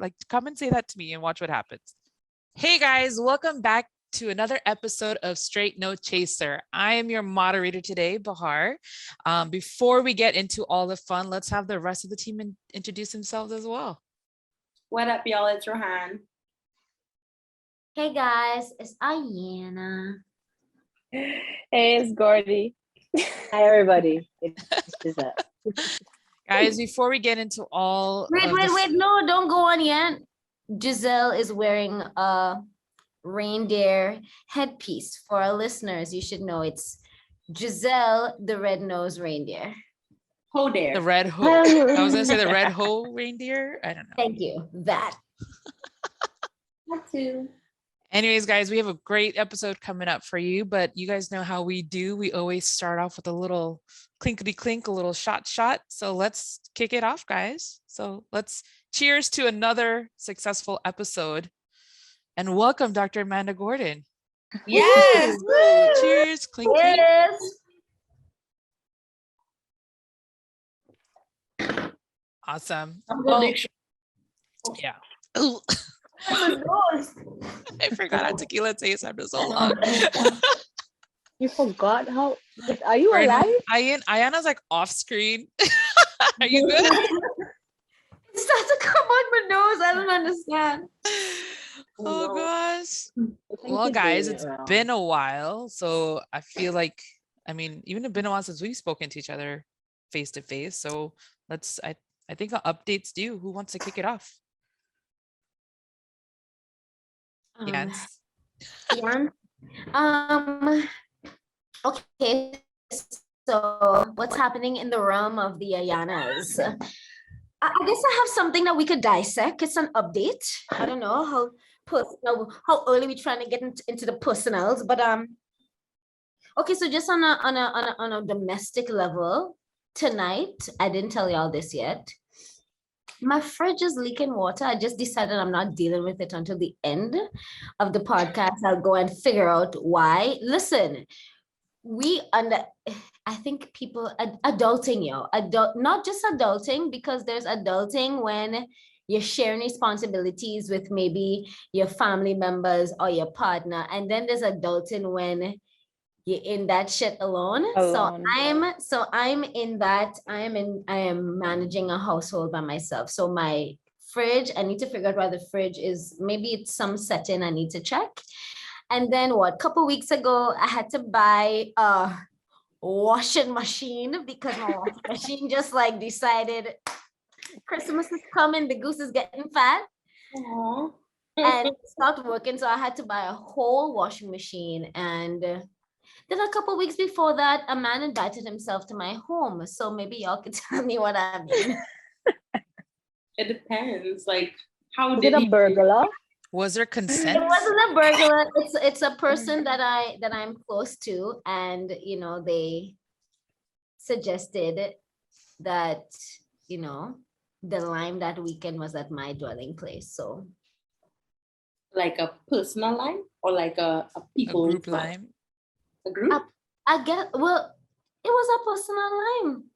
Like, come and say that to me and watch what happens. Hey guys, welcome back to another episode of Straight No Chaser. I am your moderator today, Bahar. Before we get into all the fun, let's have the rest of the team introduce themselves as well. What up, y'all? It's Rohan. Hey guys, it's Ayana. Hey, it's Gordy. Hi, everybody. It's Giselle. Guys, before we get into all Wait, no, don't go on yet. Giselle is wearing a reindeer headpiece. For our listeners, you should know it's Giselle, the red-nosed reindeer. Hoe-Deer. The red hoe. I was gonna say the red hoe reindeer. I don't know. Thank you. That. That too. Anyways, guys, we have a great episode coming up for you, but you guys know how we do. We always start off with a little clinkety clink, a little shot. So let's kick it off, guys. So let's cheers to another successful episode. And welcome, Dr. Amanda Gordon. Yes. Woo! Cheers. Clink, clink. Yes. Awesome. Yeah. Ooh. I forgot how tequila tastes after so long. You forgot how? Are you alive? Ayana's like off screen. Are you good? It starts to come on my nose. I don't understand. Oh gosh. Well, guys, it's been a while. So I feel like, even it's been a while since we've spoken to each other face to face. So I think our updates due. Who wants to kick it off? Yes. Yeah. Okay. So what's happening in the realm of the Ayanas? I guess I have something that we could dissect. It's an update. I don't know how personal, how early we're trying to get into the personals, but okay. So just on a domestic level, tonight, I didn't tell y'all this yet. My fridge is leaking water. I just decided I'm not dealing with it until the end of the podcast. I'll go and figure out why. Listen, I think people adulting, not just adulting, because there's adulting when you're sharing responsibilities with maybe your family members or your partner. And then there's adulting when you're in that shit alone. So I'm in that. I am managing a household by myself. So my fridge, I need to figure out why the fridge is, maybe it's some setting I need to check. And then a couple weeks ago, I had to buy a washing machine because my washing machine just like decided Christmas is coming, the goose is getting fat. Aww. And it stopped working. So I had to buy a whole washing machine. And then a couple weeks before that, a man invited himself to my home. So maybe y'all could tell me what I mean. It depends. Like, how Is did it a burglar? Was there consent? It wasn't a burglar. It's a person that I'm close to, and they suggested that the lime that weekend was at my dwelling place. So, like a personal lime or like a people group lime? A group? I guess. Well, it was a personal lime.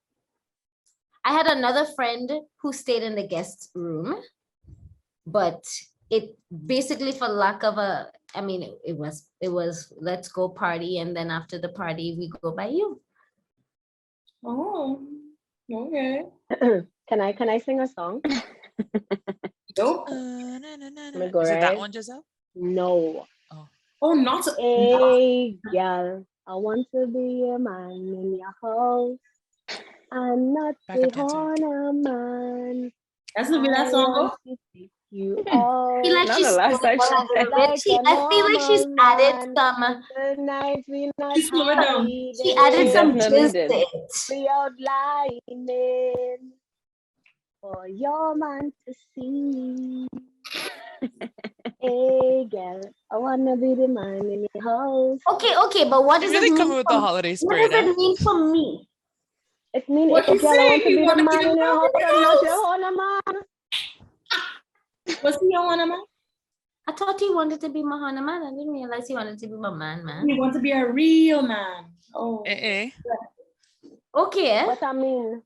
I had another friend who stayed in the guest room, but it basically, for lack of it was let's go party, and then after the party we go by you. Oh, okay. Can I sing a song? Nope. Is it that one, Giselle? No. Oh, not. Hey, girl, I want to be a man in your house. I'm not the honor man. That's the way that song goes. You all. I feel like she's I feel like she's added some. Tonight we not She's slowing down. She added some definitely did. we outlining for your man to see. Hey girl, I wanna be the man in your house. Okay, but what does really it mean? coming with the holiday spirit. What does it mean for me? It means What if you girl I want to saying? be You the wanna man be the in your man house, in your I'm not house? your honor man. Was he your honor man? I thought he wanted to be my honor man. I didn't realize he wanted to be my man. You want to be a real man. Oh. Okay. What I mean,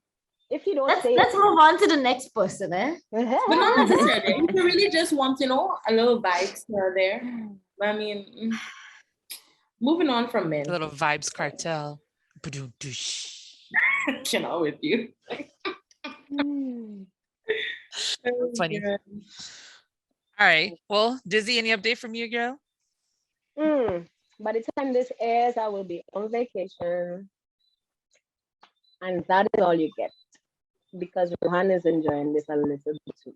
If you don't Let's say let's it. move on to the next person, eh? But not necessarily. If you really just want, you know, a little vibes here or there. But I mean, moving on from men. A little vibes cartel. Ba-doo-doosh. You know, with you. Funny. All right. Well, Dizzy, any update from you, girl? By the time this airs, I will be on vacation. And that is all you get. Because Rohan is enjoying this a little bit too.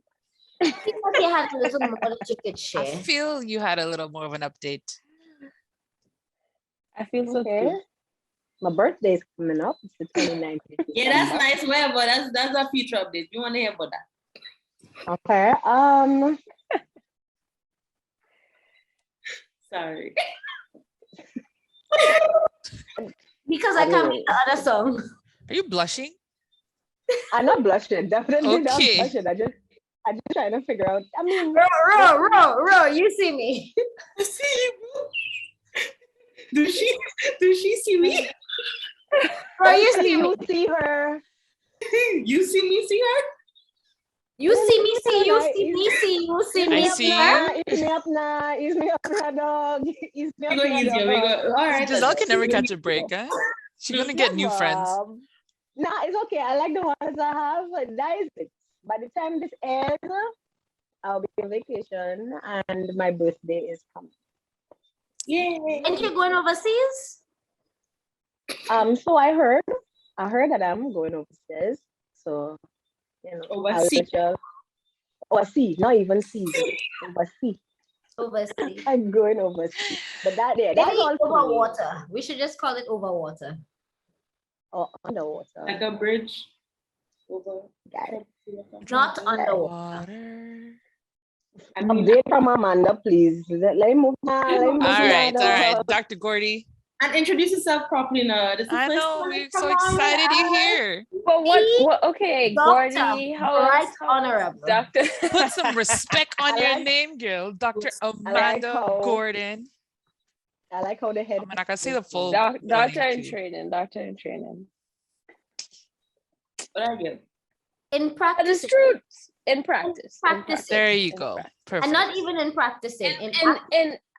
I feel like you had a little more that you could I share. feel you had a little more of an update. I feel so Okay. too. My birthday is coming up. It's the 29th. of Yeah, that's December. nice. Whatever. That's a future update. You want to hear about that? Okay. Sorry. Because I can't make the other song. Are you blushing? I'm not blushing. Definitely not Okay. blushing. I'm just trying to figure out. I mean, Ro, you see me. I see you. Do she see me? Ro, you see me. you see her. You see me see her? You see me, see you, see me, see you, see I me. see her. you. Ease me up now. Ease me up now, dog. Ease me We up go now, easier. We dog. go. All right. Giselle can never catch a break, huh? She's gonna get new friends. Nah, it's okay. I like the ones I have. But that is it. By the time this airs, I'll be on vacation and my birthday is coming. Yay. And you're going overseas? So I heard that I'm going overseas. So, you know, Overseas. Overseas, not even season. Overseas. Overseas. I'm going overseas. But that's Maybe all for over me. water. We should just call it over water. Or underwater. Like a bridge over. Got it. Not underwater. Water. I mean, Update from Amanda, please. Let me move now. Let me move All now, right, dog. Dr. Gordy. and introduce yourself properly now. This is the I first know, time. we're Come so on, excited you're Alex. here. But what okay, Doctor, Gordy, right honorable. Doctor? Put some respect on I your like- name, girl. Dr. like Amanda how- Gordon. I like how the head. I'm not gonna say the full. Doctor in too. training, doctor in training. But I get. In That practice. is true. In practice. Practice. There you In go. practice. Perfect. And not even in practicing.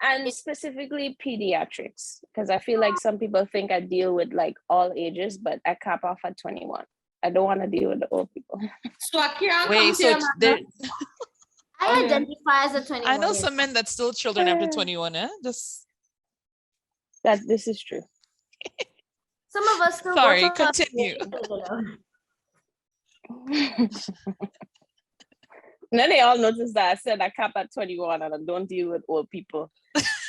And specifically pediatrics, because I feel like some people think I deal with like all ages, but I cap off at 21. I don't want to deal with the old people. So I can't Wait, come so here, there, I Okay. identify as a 21. I know year some men that's still children after 21, eh? Just That this is true. Some of us still Sorry, work on our continue. PhD, you know. And then they all noticed that I said I cap at 21 and I don't deal with old people.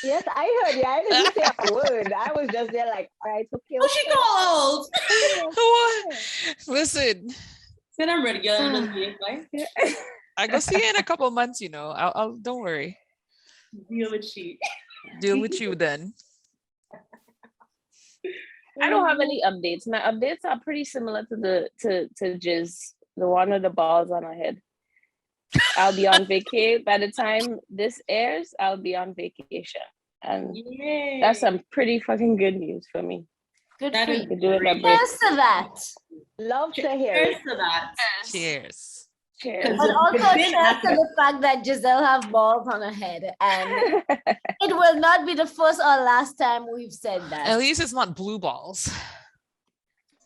Yes, I heard you. I didn't say a word. I was just there like, all right, okay. Oh, she calls. what? Listen, Said I'm ready, girl. I'm just being like, I go see you in a couple months. You know, I'll don't worry. deal with she. Deal with you then. I don't have any updates. My updates are pretty similar to the Jiz, the one with the balls on her head. I'll be on vacation. By the time this airs, I'll be on vacation. And Yay. that's some pretty fucking good news for me. Good That for is you. To do it a break. Cheers to that. Love to hear Cheers it. to that. Cheers. Cheers. And also It's been cheers to happening. the fact that Giselle have balls on her head. And it will not be the first or last time we've said that. At least it's not blue balls.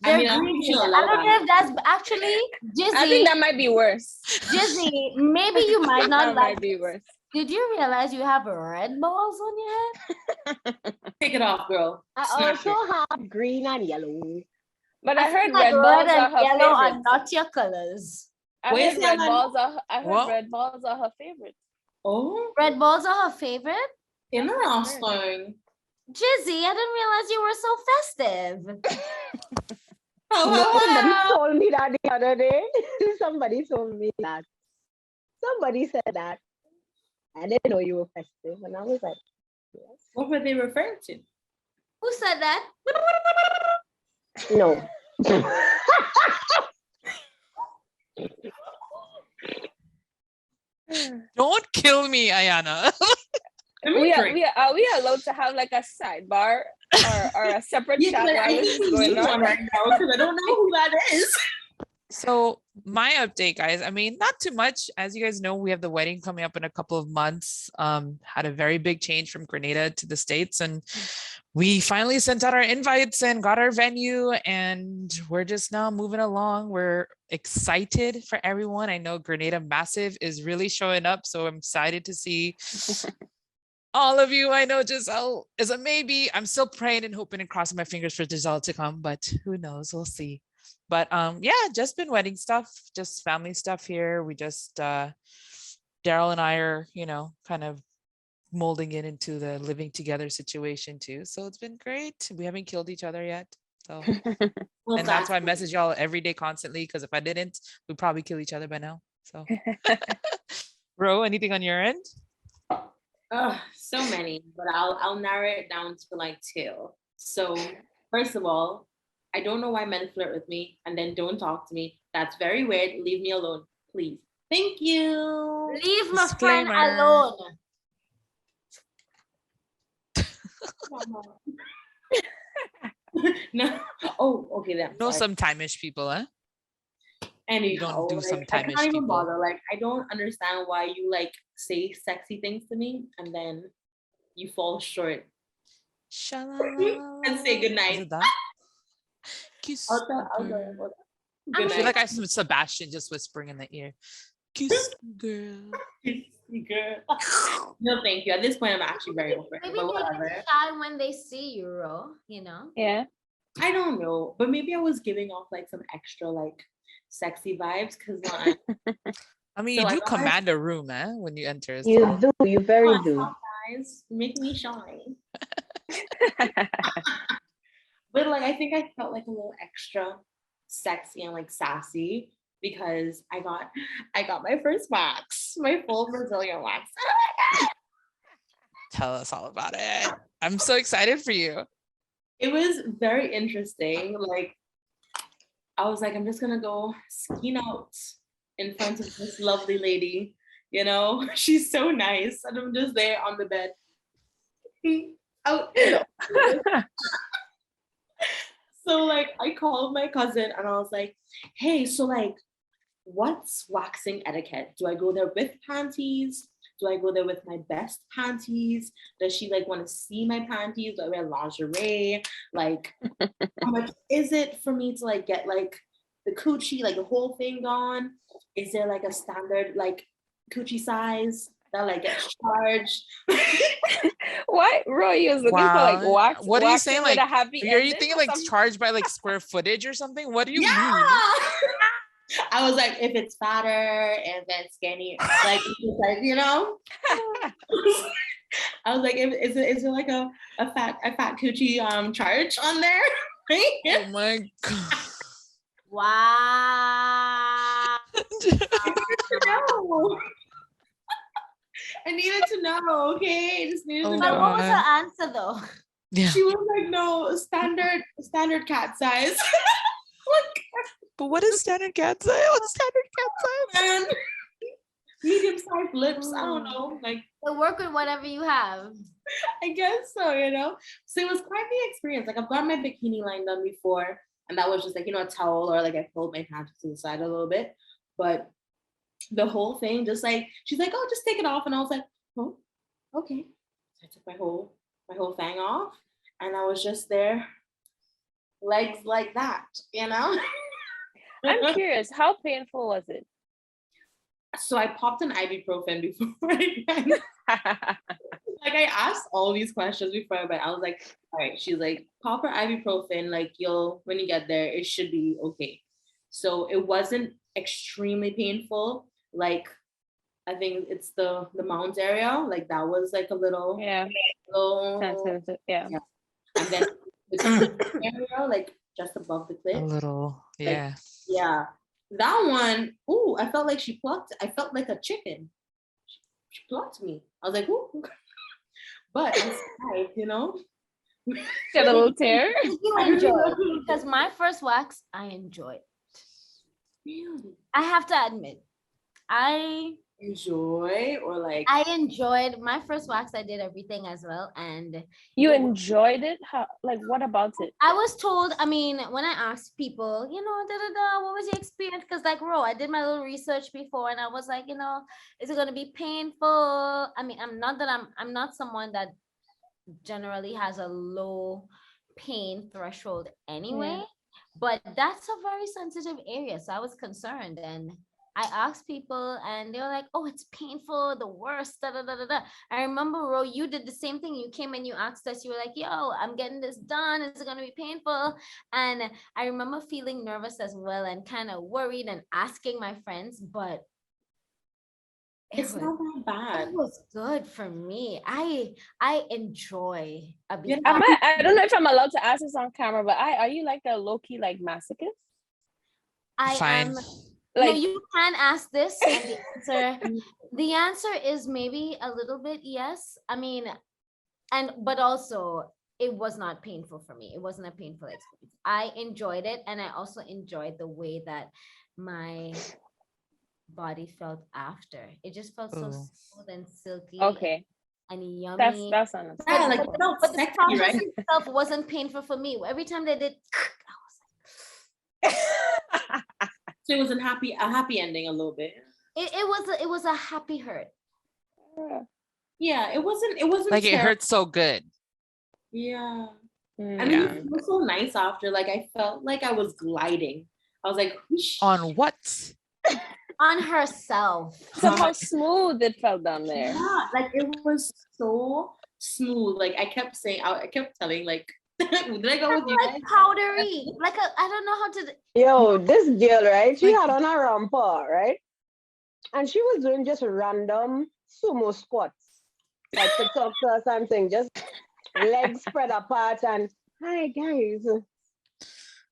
I mean, They're I'm green. sure I don't know if that's actually I think Jizzy. that might be worse. Jizzy, maybe you might not That like. might be worse. Did you realize you have red balls on your head? Take it off, girl. I Snap also it. have green and yellow. But I heard feel like red balls are and her yellow are favorite. not your colors. I Wait, heard red Simon. balls are. I heard What? red balls are her favorite. Oh, Red balls are her favorite. interesting. Jizzy, I didn't realize you were so festive. No, somebody told me that the other day. Somebody told me that. Somebody said that. I didn't know you were festive. And I was like, yes. What were they referring to? Who said that? No. Don't kill me, Ayana. Let me We are, drink. are we allowed to have like a sidebar or a separate Yeah, chat but while I this think is we going need one on? right now because I don't know who that is. So my update, guys, I mean, not too much. As you guys know, we have the wedding coming up in a couple of months. Had a very big change from Grenada to the States, and we finally sent out our invites and got our venue, and we're just now moving along. We're excited for everyone. I know Grenada Massive is really showing up, so I'm excited to see all of you. I know Giselle is a maybe. I'm still praying and hoping and crossing my fingers for Giselle to come, but who knows? We'll see. But yeah, just been wedding stuff, just family stuff here. We just Daryl and I are, kind of molding it into the living together situation too. So it's been great. We haven't killed each other yet. So Well, and that's why I message y'all every day constantly, because if I didn't, we'd probably kill each other by now. So Ro, anything on your end? So many, but I'll narrow it down to like 2. So first of all, I don't know why men flirt with me and then don't talk to me. That's very weird. Leave me alone, please. Thank you. Leave my friend Disclaimer. alone. No. Oh, okay then. No, Sorry. sometime-ish people, huh? Anyhow, You don't do like, sometime-ish I can't even people. bother. Like, I don't understand why you like say sexy things to me and then you fall short and say Is goodnight. it that? Kiss I'll the go. girl. I'm I Good feel night. like I'm Sebastian just whispering in the ear. Kiss the girl. Girl. No, thank you. At this point, I'm actually very over it. Maybe But they whatever. get shy when they see you, Ro, Yeah. I don't know, but maybe I was giving off like some extra like sexy vibes because I mean, So you I do got my- command a room, when you enter. You So. do, you very do. guys make me shine. But like I think I felt like a little extra sexy and like sassy because I got my first wax, my full Brazilian wax. Tell us all about it. I'm so excited for you. It was very interesting. Like I was like, I'm just gonna go skiing out in front of this lovely lady. She's so nice, and I'm just there on the bed. Oh, so like I called my cousin and I was like, hey, so like what's waxing etiquette? Do I go there with panties? Do I go there with my best panties? Does she like want to see my panties? Do I wear lingerie? Like how much is it for me to like get like the coochie, like the whole thing gone? Is there like a standard like coochie size that like gets charged? Why Roy is looking for like wax? What are you saying? waxing with Like, a happy are you ending thinking or like something? charged by like square footage or something? What do you Yeah. mean? I was like, if it's fatter, if it's skinny, like, I was like, is there like a fat coochie charge on there? Oh my god. Wow. No. I needed to know, okay? I just needed to Oh, But know. what was God. her answer though? Yeah. She was like, no, standard cat size. But what is standard cat size? What's standard cat size? And medium-sized lips. I don't know. Like, So work with whatever you have. I guess so, So it was quite the experience. Like I've got my bikini line done before, and that was just like, a towel, or like I pulled my pants to the side a little bit. But the whole thing, just like, she's like, oh, just take it off. And I was like, oh, okay. So I took my whole thing off, and I was just there, legs like that, I'm curious, how painful was it? So I popped an ibuprofen before I went. Like I asked all these questions before I went. I was like, all right, she's like, pop her ibuprofen, like when you get there, it should be okay. So it wasn't extremely painful. Like I think it's the mount area, like that was like a little, Sensitive, yeah. And then the area, like just above the A clit. little, yeah. Yeah. That one, ooh, I felt like she plucked. I felt like a chicken. She plucked me. I was like, ooh. But I survived, Get a little tear. You enjoyed, because my first wax, I enjoyed. Really? I have to admit, I enjoy or like I enjoyed my first wax. I did everything as well, and You it was- enjoyed it? How, like, what about it? I was told. I mean, when I asked people, what was your experience? Because like, I did my little research before, and I was like, is it gonna be painful? I mean, I'm not someone that generally has a low pain threshold anyway, but that's a very sensitive area. So I was concerned, and I asked people and they were like, oh, it's painful, the worst, da, da, da, da, da. I remember, Ro, you did the same thing. You came and you asked us, you were like, yo, I'm getting this done. Is it going to be painful? And I remember feeling nervous as well and kind of worried and asking my friends, but it's not that bad. it was good for me. I enjoy a Yeah. I don't know if I'm allowed to ask this on camera, but are you like a low-key like masochist? I Fine. am. Like, No, you can ask this, and the answer is maybe a little bit yes. I mean, but also it was not painful for me. It wasn't a painful experience. I enjoyed it, and I also enjoyed the way that my body felt after. It just felt so Oh. smooth and silky okay, and that's yummy. that's Yeah, understandable. like it felt But the sexy, process right? itself wasn't painful for me. Every time they did, So it was a happy ending a little bit. it was a happy hurt. Yeah, it wasn't Like it terrible. hurts so good. Yeah. Mm. I mean, Yeah. it was so nice after. Like I felt like I was gliding. I was like, whoosh. On what? On herself. So how smooth it felt down there. Yeah, like it was so smooth. Like I kept saying, I kept telling, like, did I go with you guys? Like powdery. I don't know how to. Yo, this girl, right? She Like- had on a ramper, right? And she was doing just random sumo squats, like to talk to us and thing, just legs spread apart and hi guys.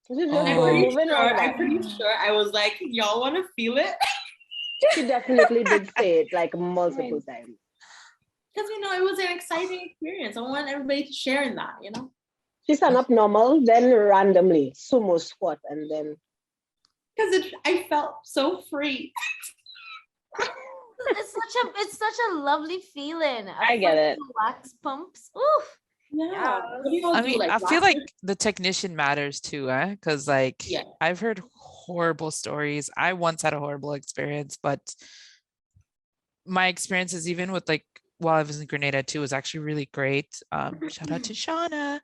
She just Oh. go moving like I'm that. pretty sure I was like, y'all want to feel it? She definitely did say it like multiple times. Because it was an exciting experience. I want everybody to share in that, She stand up normal, then randomly sumo squat, and then because I felt so free. It's such a lovely feeling. I get it. Wax pumps. Oof. Yeah. What do y'all I do? mean, Like, I feel like waxes? the technician matters too, because like Yeah. I've heard horrible stories. I once had a horrible experience, but my experiences, even with like while I was in Grenada too, was actually really great. Shout out to Shauna.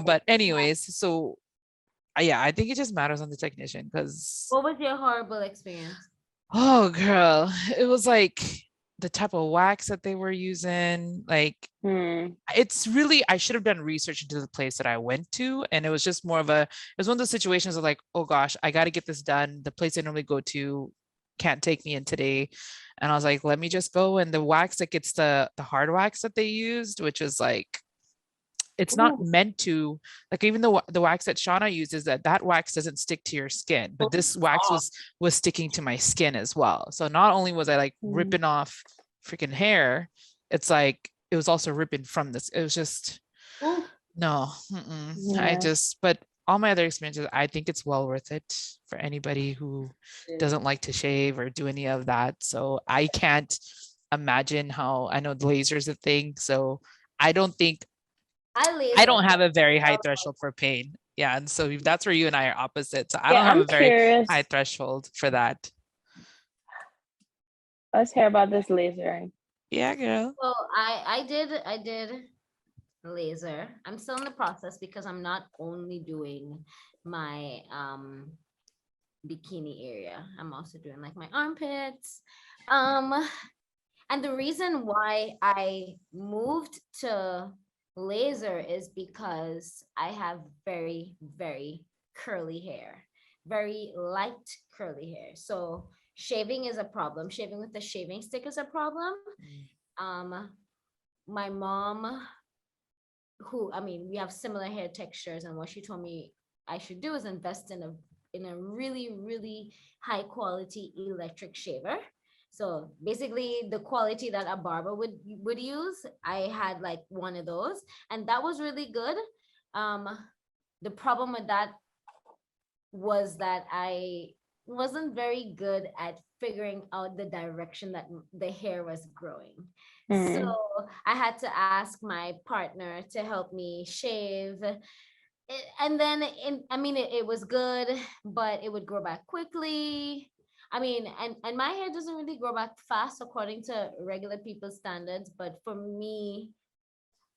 But anyways, so yeah, I think it just matters on the technician because What was your horrible experience? oh girl, it was like the type of wax that they were using, like it's really, I should have done research into the place that I went to, and it was just more of it was one of those situations of like, oh gosh, I got to get this done. The place I normally go to can't take me in today, and I was like, let me just go. And the wax that gets the hard wax that they used, which is like, it's not meant to, like, even the wax that Shauna uses, that wax doesn't stick to your skin, but this wax was sticking to my skin as well. So not only was I like ripping off freaking hair, it's like it was also ripping from this. It was just no. But all my other experiences, I think it's well worth it for anybody who doesn't like to shave or do any of that. So I can't imagine how, I know the laser is a thing, so I don't think I don't have a very high threshold for pain. Yeah. And so that's where you and I are opposite. So I don't have a very high threshold for that. Let's hear about this lasering. Yeah, girl. So I did laser. I'm still in the process because I'm not only doing my bikini area. I'm also doing like my armpits. And the reason why I moved to laser is because I have very, very curly hair, very light curly hair. So shaving is a problem. Shaving with the shaving stick is a problem. My mom, we have similar hair textures, and what she told me I should do is invest in a really, really high quality electric shaver. So basically the quality that a barber would use, I had like one of those, and that was really good. The problem with that was that I wasn't very good at figuring out the direction that the hair was growing. Mm. So I had to ask my partner to help me shave. And then it was good, but it would grow back quickly. I mean, and my hair doesn't really grow back fast according to regular people's standards, but for me,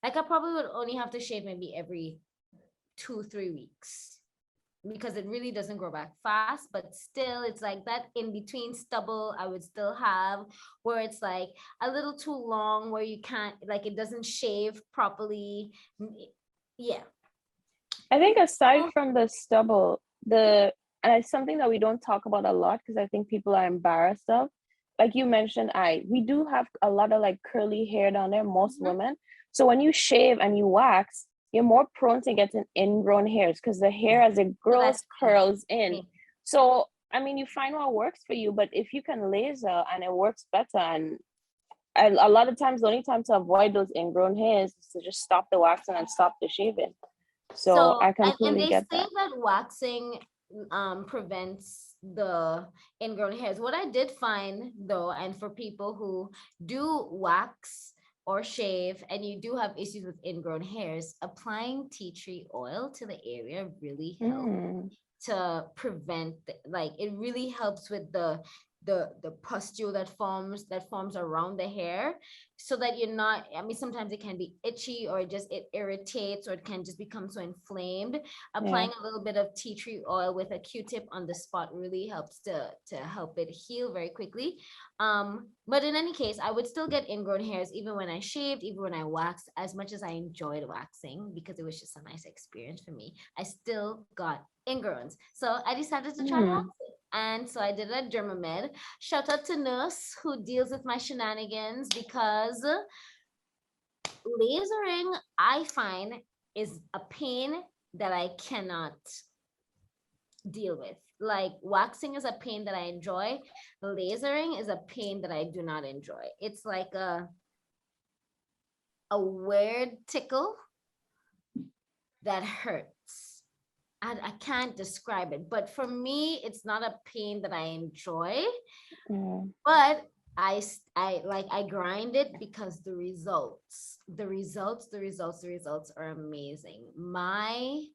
like I probably would only have to shave maybe every 2-3 weeks because it really doesn't grow back fast, but still it's like that in between stubble I would still have where it's like a little too long where you can't, like it doesn't shave properly. Yeah. I think aside from the stubble, and it's something that we don't talk about a lot because I think people are embarrassed of. Like you mentioned, we do have a lot of like curly hair down there, most women. So when you shave and you wax, you're more prone to getting ingrown hairs because the hair as it grows curls in. So I mean, you find what works for you, but if you can laser and it works better, and a lot of times the only time to avoid those ingrown hairs is to just stop the waxing and stop the shaving. So I completely and they get say that. that waxing prevents the ingrown hairs. What I did find though, and for people who do wax or shave and you do have issues with ingrown hairs, applying tea tree oil to the area really helps to prevent, like it really helps with the pustule that forms around the hair, so that you're not, I mean, sometimes it can be itchy or just it irritates or it can just become so inflamed. Applying a little bit of tea tree oil with a Q-tip on the spot really helps to help it heal very quickly. But in any case, I would still get ingrown hairs even when I shaved, even when I waxed. As much as I enjoyed waxing because it was just a nice experience for me, I still got ingrowns. So I decided to try waxing. And so I did a Dermamed. Shout out to nurse who deals with my shenanigans, because lasering, I find, is a pain that I cannot deal with. Like waxing is a pain that I enjoy. Lasering is a pain that I do not enjoy. It's like a weird tickle that hurts. I can't describe it, but for me, it's not a pain that I enjoy. But I grind it because the results are amazing. My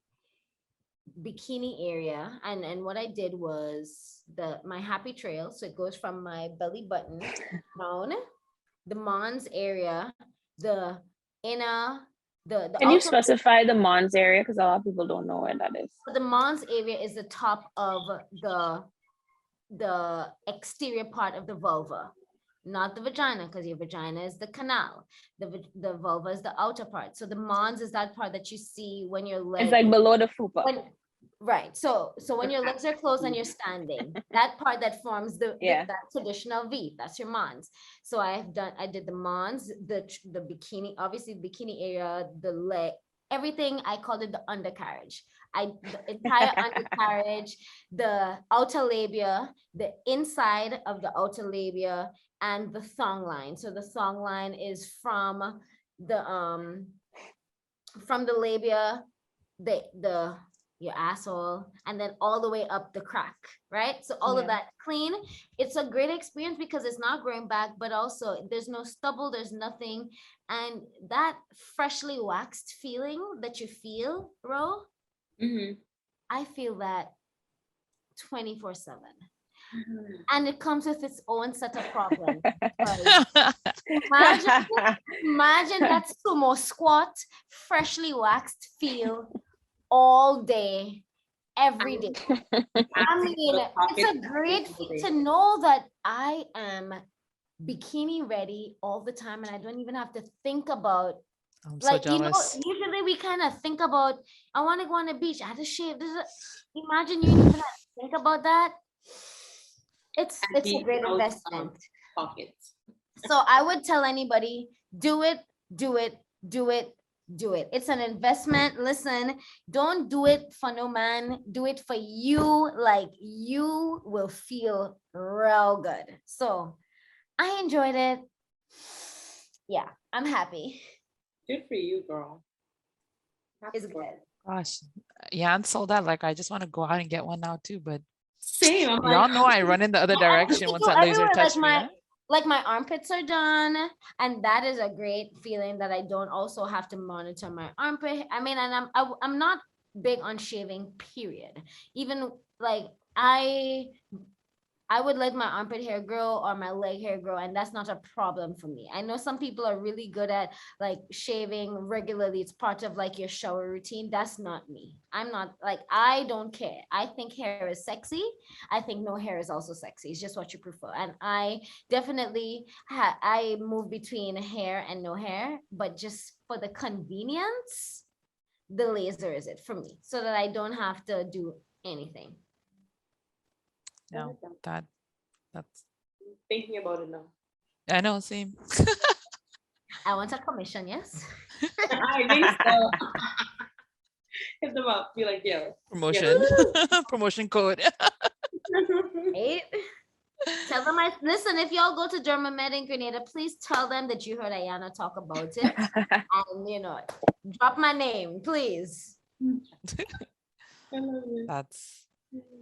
bikini area, and what I did was my happy trail, so it goes from my belly button down, the Mons area, the inner, the Can you specify the Mons area, because a lot of people don't know where that is? The Mons area is the top of the exterior part of the vulva, not the vagina, because your vagina is the canal. The vulva is the outer part. So the Mons is that part that you see when your legs, it's like below the fupa. Right. So when your legs are closed and you're standing, that part that forms that traditional V, that's your Mons. So I did the Mons, the bikini, obviously the bikini area, the leg, everything. I called it the undercarriage. The entire undercarriage, the outer labia, the inside of the outer labia, and the thong line. So the thong line is from the labia, your asshole, and then all the way up the crack, right? So all of that clean. It's a great experience because it's not growing back, but also there's no stubble, there's nothing. And that freshly waxed feeling that you feel, Ro, I feel that 24/7. And it comes with its own set of problems. Imagine that sumo squat, freshly waxed feel all day, every day. I mean, it's a great thing to know that I am bikini ready all the time, and I don't even have to think about, like, so usually we kind of think about, I want to go on the beach, I had to shave. Imagine you even have to think about that. It's a great investment. So I would tell anybody, do it. It's an investment. Listen, don't do it for no man. Do it for you. Like, you will feel real good. So I enjoyed it. Yeah, I'm happy. Good for you, girl. It's good. Gosh, yeah, I'm sold out. Like, I just want to go out and get one now too, but Same. I'm Y'all like, know I run in the other direction once that laser everywhere, touched me. Huh? like my armpits are done, and that is a great feeling that I don't also have to monitor my armpit. I mean, and I'm not big on shaving, period. Even like I would let my armpit hair grow or my leg hair grow, and that's not a problem for me. I know some people are really good at like shaving regularly. It's part of like your shower routine. That's not me. I'm not like, I don't care. I think hair is sexy. I think no hair is also sexy. It's just what you prefer. And I definitely I move between hair and no hair, but just for the convenience, the laser is it for me so that I don't have to do anything. No, that's thinking about it now. I know, same. I want a commission, yes. I think so. Hit them up. Be like, yo. Promotion. Promotion code. Right? Tell them listen, if y'all go to Dermamed in Grenada, please tell them that you heard Ayana talk about it. And drop my name, please. I love it. That's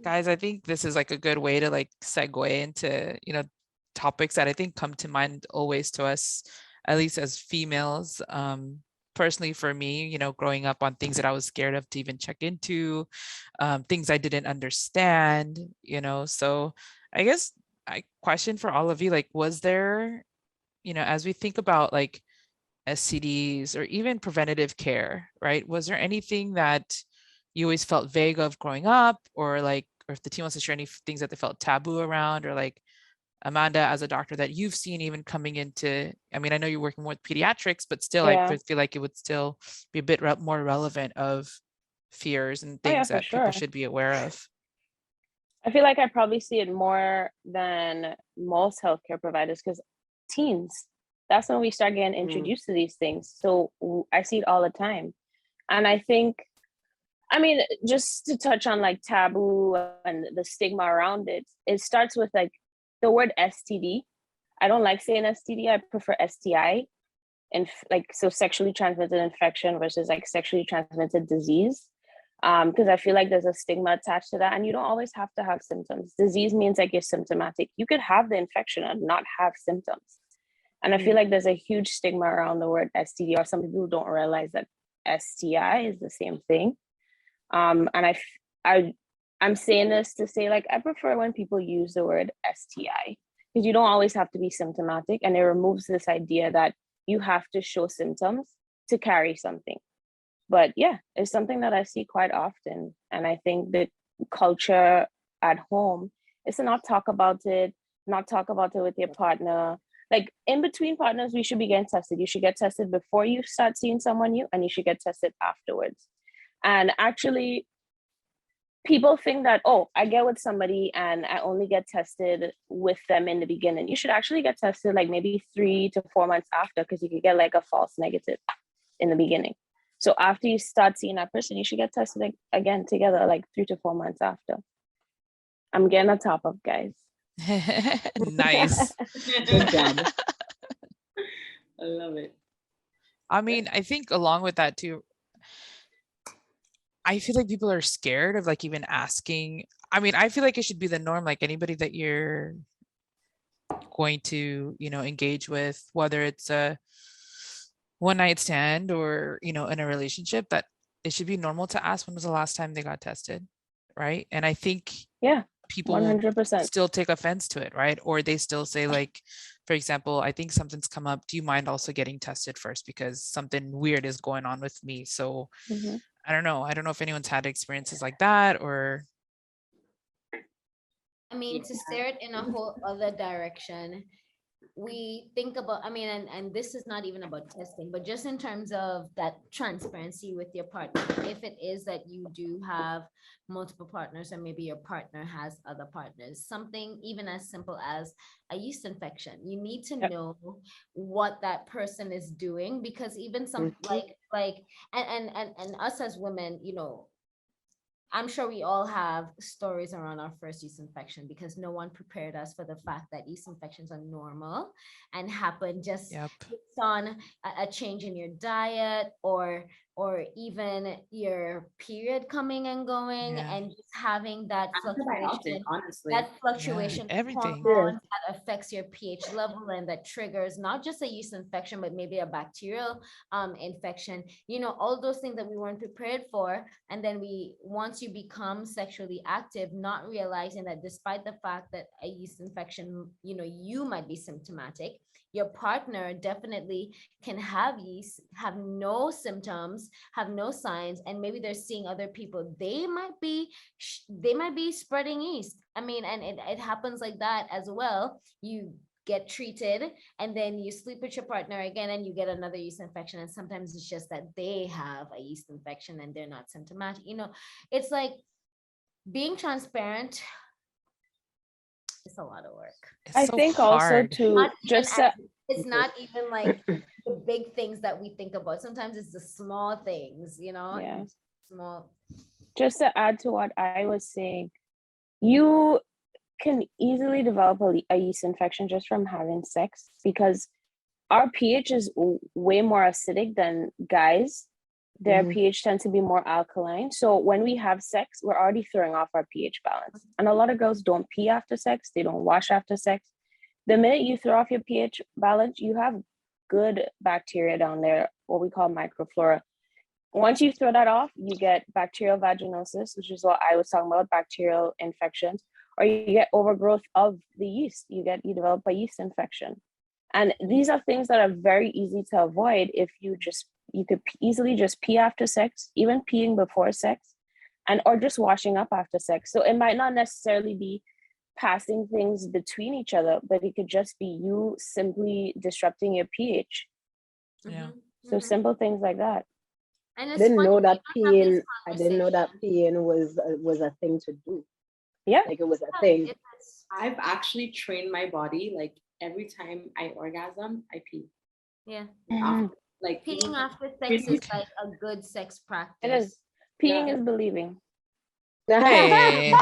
guys, I think this is like a good way to like segue into, topics that I think come to mind always to us, at least as females. Personally for me, growing up on things that I was scared of to even check into, things I didn't understand, so I guess I question for all of you, like, was there, as we think about like STDs or even preventative care, right? Was there anything that you always felt vague of growing up, or like, or if the team wants to share any things that they felt taboo around, or like Amanda, as a doctor that you've seen even coming into, I mean, I know you're working with pediatrics, but still, I Yeah. feel like it would still be a bit more relevant of fears and things for that people sure. should be aware of. I feel like I probably see it more than most healthcare providers because teens, that's when we start getting introduced to these things. So I see it all the time. And I think, I mean, just to touch on like taboo and the stigma around it, it starts with like the word STD. I don't like saying STD. I prefer STI. And like, so sexually transmitted infection versus like sexually transmitted disease. Because I feel like there's a stigma attached to that, and you don't always have to have symptoms. Disease means like you're symptomatic. You could have the infection and not have symptoms. And I feel like there's a huge stigma around the word STD, or some people don't realize that STI is the same thing. And I'm saying this to say, like, I prefer when people use the word STI because you don't always have to be symptomatic, and it removes this idea that you have to show symptoms to carry something. But yeah, it's something that I see quite often. And I think that culture at home is to not talk about it with your partner. Like in between partners, we should be getting tested. You should get tested before you start seeing someone new, and you should get tested afterwards. And actually, people think that, oh, I get with somebody and I only get tested with them in the beginning. You should actually get tested like maybe 3 to 4 months after, because you could get like a false negative in the beginning. So after you start seeing that person, you should get tested again together like 3 to 4 months after. I'm getting on top of, guys. Nice. Good job. I love it. I mean, I think along with that too, I feel like people are scared of like even asking. I mean, I feel like it should be the norm, like anybody that you're going to, engage with, whether it's a one night stand or, in a relationship, that it should be normal to ask when was the last time they got tested, right? And I think people 100% still take offense to it, right? Or they still say, like, for example, I think something's come up. Do you mind also getting tested first because something weird is going on with me? So I don't know. I don't know if anyone's had experiences like that, or. I mean, to steer it in a whole other direction, we think about, I mean, and this is not even about testing, but just in terms of that transparency with your partner. If it is that you do have multiple partners, or maybe your partner has other partners, something even as simple as a yeast infection, you need to know what that person is doing, because even some and us as women, I'm sure we all have stories around our first yeast infection, because no one prepared us for the fact that yeast infections are normal and happen just based on a change in your diet or or even your period coming and going, Yeah. and just having that Antibiotic, fluctuation, honestly. that fluctuation of everything. hormones that affects your pH level, and that triggers not just a yeast infection, but maybe a bacterial infection, all those things that we weren't prepared for. And then once you become sexually active, not realizing that despite the fact that a yeast infection, you might be symptomatic, your partner definitely can have yeast, have no symptoms, have no signs, and maybe they're seeing other people, they might be spreading yeast. I mean, and it happens like that as well. You get treated, and then you sleep with your partner again, and you get another yeast infection, and sometimes it's just that they have a yeast infection and they're not symptomatic. It's like being transparent. It's a lot of work. It's I so think also hard. to Not even just it's not even like the big things that we think about. Sometimes it's the small things, Yeah. small. just to add to what I was saying, you can easily develop a yeast infection just from having sex, because our pH is way more acidic than guys. Their pH tends to be more alkaline. So when we have sex, we're already throwing off our pH balance. And a lot of girls don't pee after sex. They don't wash after sex. The minute you throw off your pH balance, you have good bacteria down there, what we call microflora. Once you throw that off, you get bacterial vaginosis, which is what I was talking about, bacterial infections, or you get overgrowth of the yeast. You develop a yeast infection. And these are things that are very easy to avoid if you could easily just pee after sex, even peeing before sex, or just washing up after sex. So it might not necessarily be passing things between each other, but it could just be you simply disrupting your pH. Yeah. So simple things like that. And I it's didn't funny, know that we don't have this peeing. I didn't know that conversation. peeing was a thing to do. Yeah. Like it was a thing. I've actually trained my body, like every time I orgasm, I pee. Yeah. After, like Peeing after sex really- is like a good sex practice. It is. Peeing Yeah. is believing. Hey,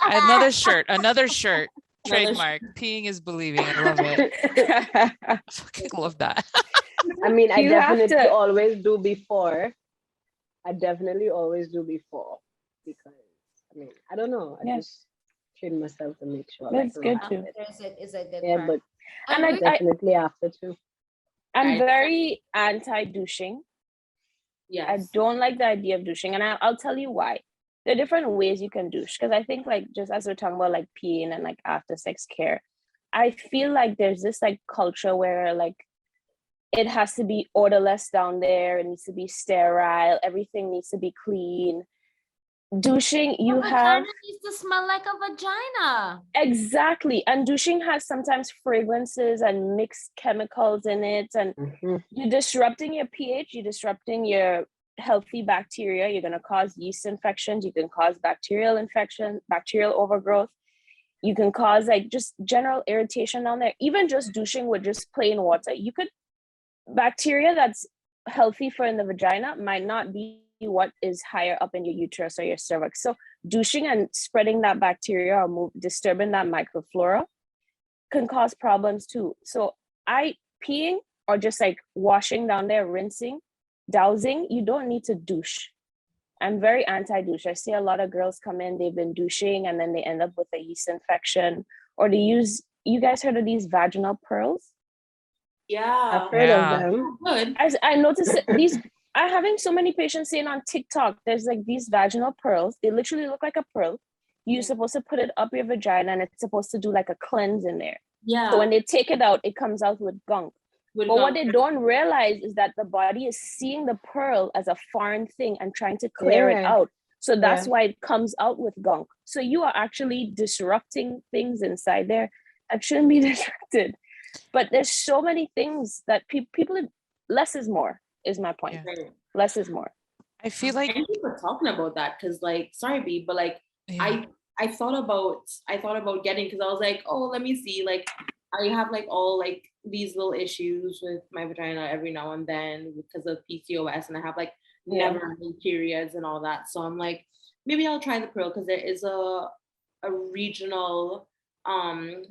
another shirt, Another trademark. Peeing is believing. I love it. I fucking love that. I mean, I You have definitely to- always do before. I definitely always do before, because I mean, I don't know. I Yeah. just train myself to make sure. That's good I too. have it. Is a good Yeah, practice. but And And definitely after too. I'm I- very anti-douching. Yes. I don't like the idea of douching, and I'll tell you why. There are different ways you can douche, because I think, like, just as we're talking about like peeing and like after sex care, I feel like there's this like culture where like it has to be odorless down there, it needs to be sterile, everything needs to be clean. Douching, you a have vagina needs to smell like a vagina. exactly, and douching has sometimes fragrances and mixed chemicals in it, and you're disrupting your pH, you're disrupting your healthy bacteria, you're going to cause yeast infections, you can cause bacterial infection, bacterial overgrowth, you can cause like just general irritation down there. Even just douching with just plain water, bacteria that's healthy for in the vagina might not be what is higher up in your uterus or your cervix. So douching and spreading that bacteria or disturbing that microflora can cause problems too. So peeing or just like washing down there, rinsing, dousing, you don't need to douche. I'm very anti-douche. I see a lot of girls come in, they've been douching and then they end up with a yeast infection, or you guys heard of these vaginal pearls? Yeah. I've heard Yeah. of them. Good. I noticed these. I'm having so many patients saying on TikTok, there's like these vaginal pearls. They literally look like a pearl. You're supposed to put it up your vagina and it's supposed to do like a cleanse in there. Yeah. So when they take it out, it comes out with gunk. With But what gunk. they don't realize is that the body is seeing the pearl as a foreign thing and trying to clear it Yeah. out. So that's Yeah. why it comes out with gunk. So you are actually disrupting things inside there that shouldn't be disrupted. But there's so many things that people, less is more, is my point. Yeah. Right. Less is more. I feel like Thank you for talking about that, because like, sorry B, but like yeah. I thought about getting, because I was like, oh, let me see, like I have like all like these little issues with my vagina every now and then because of PCOS, and I have like never having periods and all that. So I'm like, maybe I'll try the pearl, because there is a regional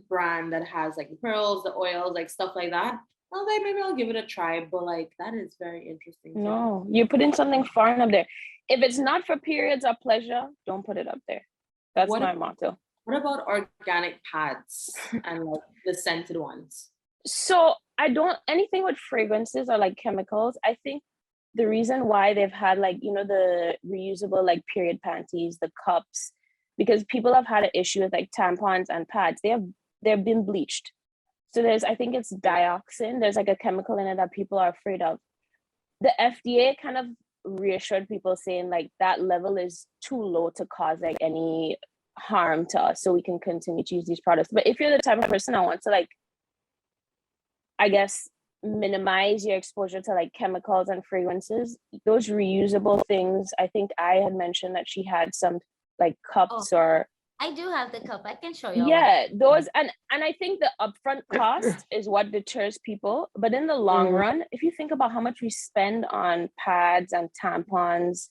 brand that has like the pearls, the oils, like stuff like that. Okay, maybe I'll give it a try, but like that is very interesting. No, you're putting something foreign up there. If it's not for periods or pleasure, don't put it up there. That's What- my motto. What about organic pads and like the scented ones? So I don't, anything with fragrances or like chemicals, I think the reason why they've had like, you know, the reusable like period panties, the cups, because people have had an issue with like tampons and pads. They've been bleached. So there's, I think it's dioxin. There's like a chemical in it that people are afraid of. The FDA kind of reassured people saying like that level is too low to cause like any harm to us, so we can continue to use these products. But if you're the type of person that wants to like, I guess, minimize your exposure to like chemicals and fragrances, those reusable things, I think I had mentioned that she had some like cups or I do have the cup. I can show you. yeah, those, and I think the upfront cost is what deters people. But in the long run, if you think about how much we spend on pads and tampons,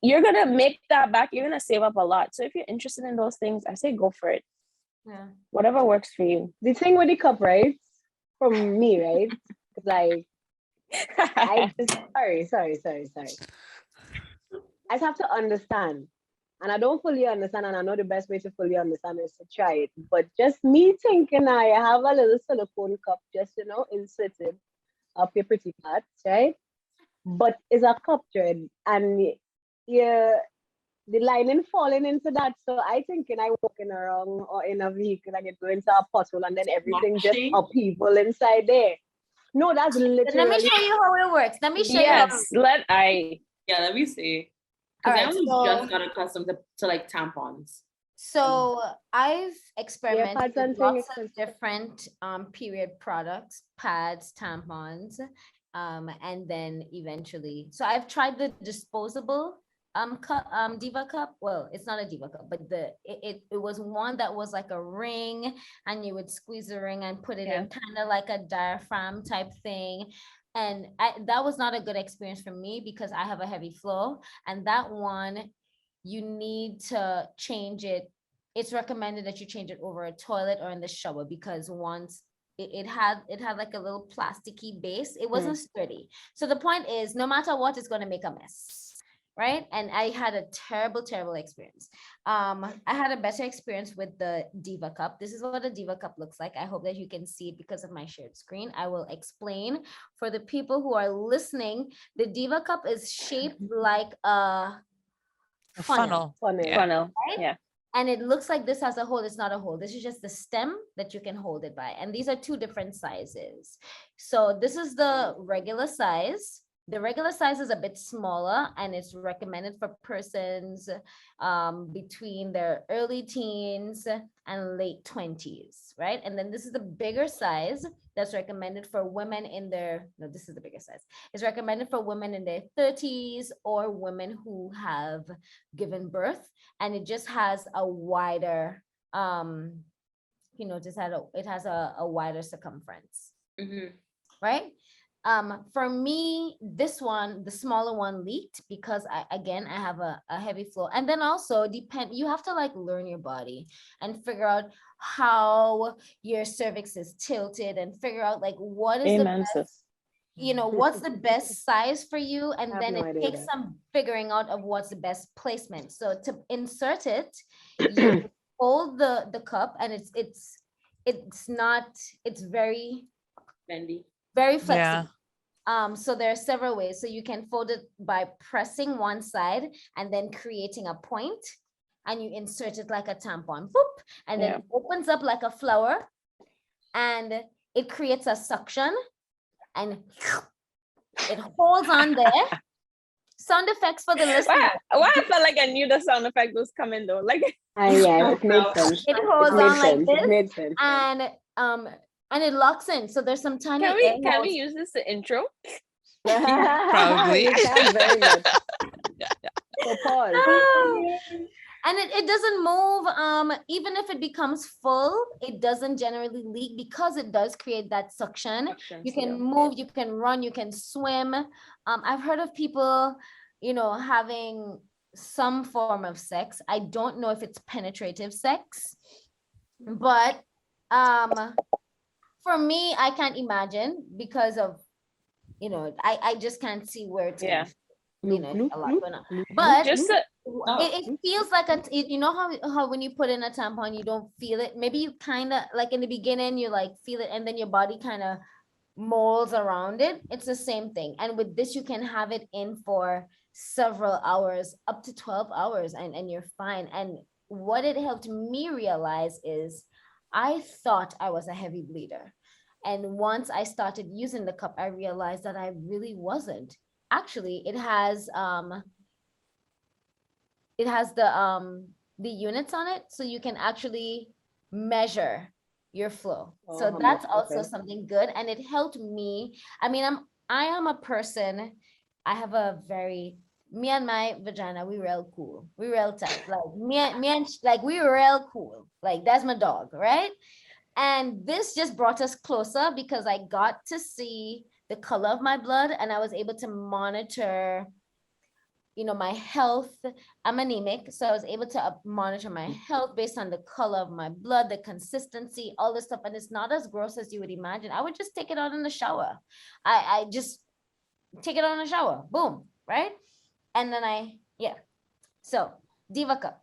you're gonna make that back. You're gonna save up a lot. So if you're interested in those things, I say go for it. Yeah. Whatever works for you. The thing with the cup, right? From me, right? It's like I just sorry. I just have to understand. And I don't fully understand, and I know the best way to fully understand is to try it. But just me thinking, I have a little silicone cup, just inserted up your pretty parts, right? But it's a cup thread, and the lining falling into that. So I thinking I walking around or in a vehicle and it go into a pothole, and then everything just upheaval inside there. No, that's literally. Let me show you how it works. Let me show you. Yeah, let me see. Because I only just got accustomed to like tampons. So I've experimented pads with lots of different period products, pads, tampons, and then eventually. So I've tried the disposable cup, Diva Cup. Well, it's not a Diva Cup, but it was one that was like a ring, and you would squeeze the ring and put it in kind of like a diaphragm type thing. And that was not a good experience for me because I have a heavy flow, and that one, you need to change it. It's recommended that you change it over a toilet or in the shower, because once it had like a little plasticky base, it wasn't sturdy. So the point is, no matter what, it's going to make a mess. Right. And I had a terrible experience. I had a better experience with the Diva Cup. This is what a Diva Cup looks like. I hope that you can see it because of my shared screen. I will explain for the people who are listening. The Diva Cup is shaped like a funnel. Funnel. Right? Yeah. And it looks like this has a hole. It's not a hole. This is just the stem that you can hold it by. And these are two different sizes. So this is the regular size. The regular size is a bit smaller, and it's recommended for persons between their early teens and late 20s, right? And then this is the bigger size that's recommended for women in their, no, this is the bigger size. It's recommended for women in their 30s or women who have given birth, and it just has a wider, it has a wider circumference, right? For me, this one, the smaller one, leaked because I have a heavy flow. And then also you have to like learn your body and figure out how your cervix is tilted and figure out like what is the best, what's the best size for you. And then it takes some figuring out of what's the best placement. So to insert it, you hold the cup, and it's very bendy. Very flexible. Yeah. So there are several ways. So you can fold it by pressing one side and then creating a point, and you insert it like a tampon, boop, and then it opens up like a flower, and it creates a suction, and it holds on there. Sound effects for the listener. Why I felt like I knew the sound effect was coming though. Like it made sense. It holds on like this. It made sense. And it locks in. So there's some tiny. Can we use this to intro? Probably. Very much. So pause. And it doesn't move. Even if it becomes full, it doesn't generally leak because it does create that suction. You can move, you can run, you can swim. I've heard of people, having some form of sex. I don't know if it's penetrative sex, but For me, I can't imagine because of, I just can't see where it's Yeah. a lot going on. But Just it feels like you know how when you put in a tampon, you don't feel it. Maybe you kind of like in the beginning, you like feel it, and then your body kind of molds around it. It's the same thing. And with this, you can have it in for several hours, up to 12 hours, and you're fine. And what it helped me realize is I thought I was a heavy bleeder. And once I started using the cup, I realized that I really wasn't. Actually, it has the units on it, so you can actually measure your flow. So that's also something good. And it helped me. I mean, I am a person, I have a very, me and my vagina, we real cool. We real tight. Like me and like we real cool. Like that's my dog, right? And this just brought us closer because I got to see the color of my blood and I was able to monitor, my health. I'm anemic, so I was able to monitor my health based on the color of my blood, the consistency, all this stuff. And it's not as gross as you would imagine. I would just take it out in the shower. I just take it out in the shower, boom, right? And then so Diva Cup.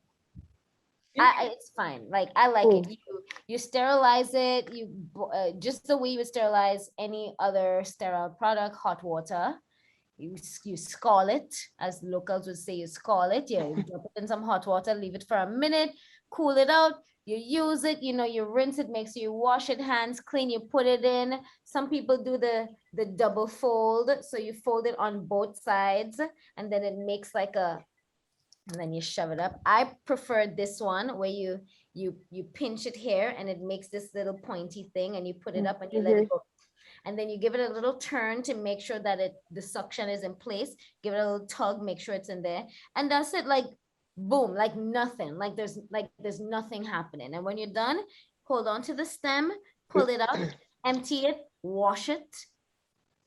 It's fine. Like I like it. You sterilize it. Just the way you would sterilize any other sterile product, hot water. You scald it, as locals would say. You scald it. You drop it in some hot water. Leave it for a minute. Cool it out. You use it. You rinse it. Make sure you wash it. Hands clean. You put it in. Some people do the double fold. So you fold it on both sides, and then it makes like and then you shove it up. I prefer this one where you pinch it here and it makes this little pointy thing, and you put it up and you let it go. And then you give it a little turn to make sure that the suction is in place. Give it a little tug, make sure it's in there. And that's it, like boom, like nothing. Like there's nothing happening. And when you're done, hold on to the stem, pull it up, empty it, wash it,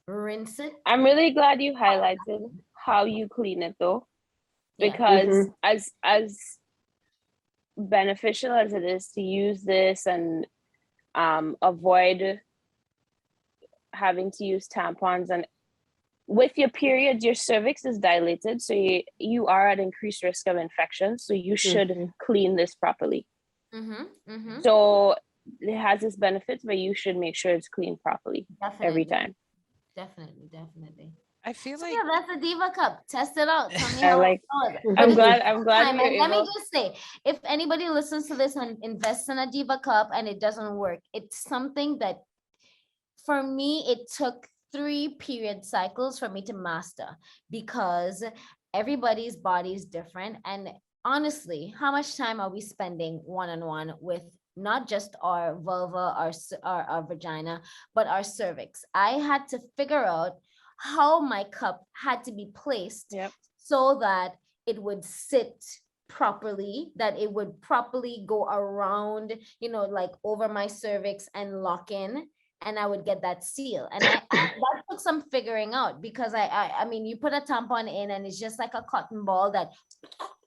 rinse it. I'm really glad you highlighted how you clean it though. Because as beneficial as it is to use this and avoid having to use tampons, and with your periods, your cervix is dilated, so you are at increased risk of infection, so you should clean this properly. So it has its benefits, but you should make sure it's cleaned properly every time. Definitely. I feel So like yeah, that's the Diva Cup. Test it out. Tell me I how like. I'm glad. Let me just say, if anybody listens to this and invests in a Diva Cup and it doesn't work, it's something that, for me, it took 3 period cycles for me to master, because everybody's body is different. And honestly, how much time are we spending one-on-one with not just our vulva, our vagina, but our cervix? I had to figure out how my cup had to be placed so that it would sit properly, that it would properly go around, like over my cervix and lock in, and I would get that seal. And that took some figuring out, because I mean, you put a tampon in and it's just like a cotton ball that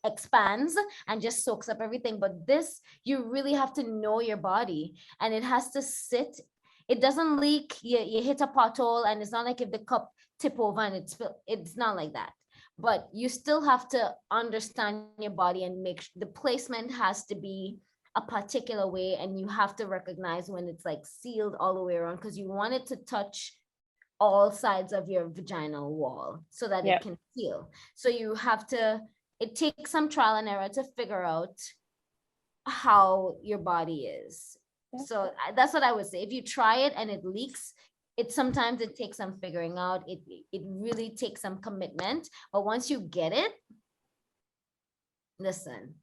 expands and just soaks up everything. But this, you really have to know your body, and it has to sit. It doesn't leak. You hit a pothole, and it's not like if the cup tip over and it's not like that. But you still have to understand your body and make the placement has to be a particular way, and you have to recognize when it's like sealed all the way around, because you want it to touch all sides of your vaginal wall so that it can seal. So you have to, it takes some trial and error to figure out how your body is. So that's what I would say. If you try it and it leaks, sometimes it takes some figuring out. It really takes some commitment. But once you get it, listen,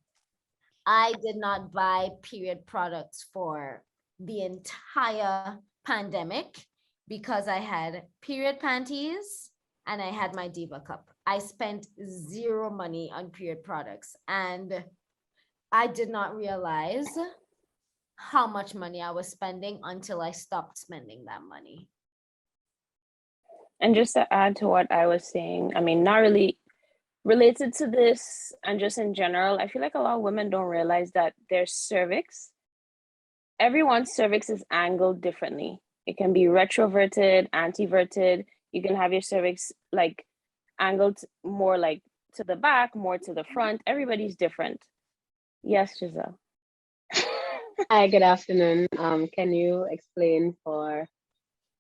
I did not buy period products for the entire pandemic, because I had period panties and I had my Diva Cup. I spent 0 money on period products, and I did not realize how much money I was spending until I stopped spending that money. And just to add to what I was saying, I mean, not really related to this, and just in general, I feel like a lot of women don't realize that their cervix, everyone's cervix is angled differently. It can be retroverted, antiverted. You can have your cervix like angled more like to the back, more to the front. Everybody's different. Yes, Giselle. Hi, good afternoon. Can you explain for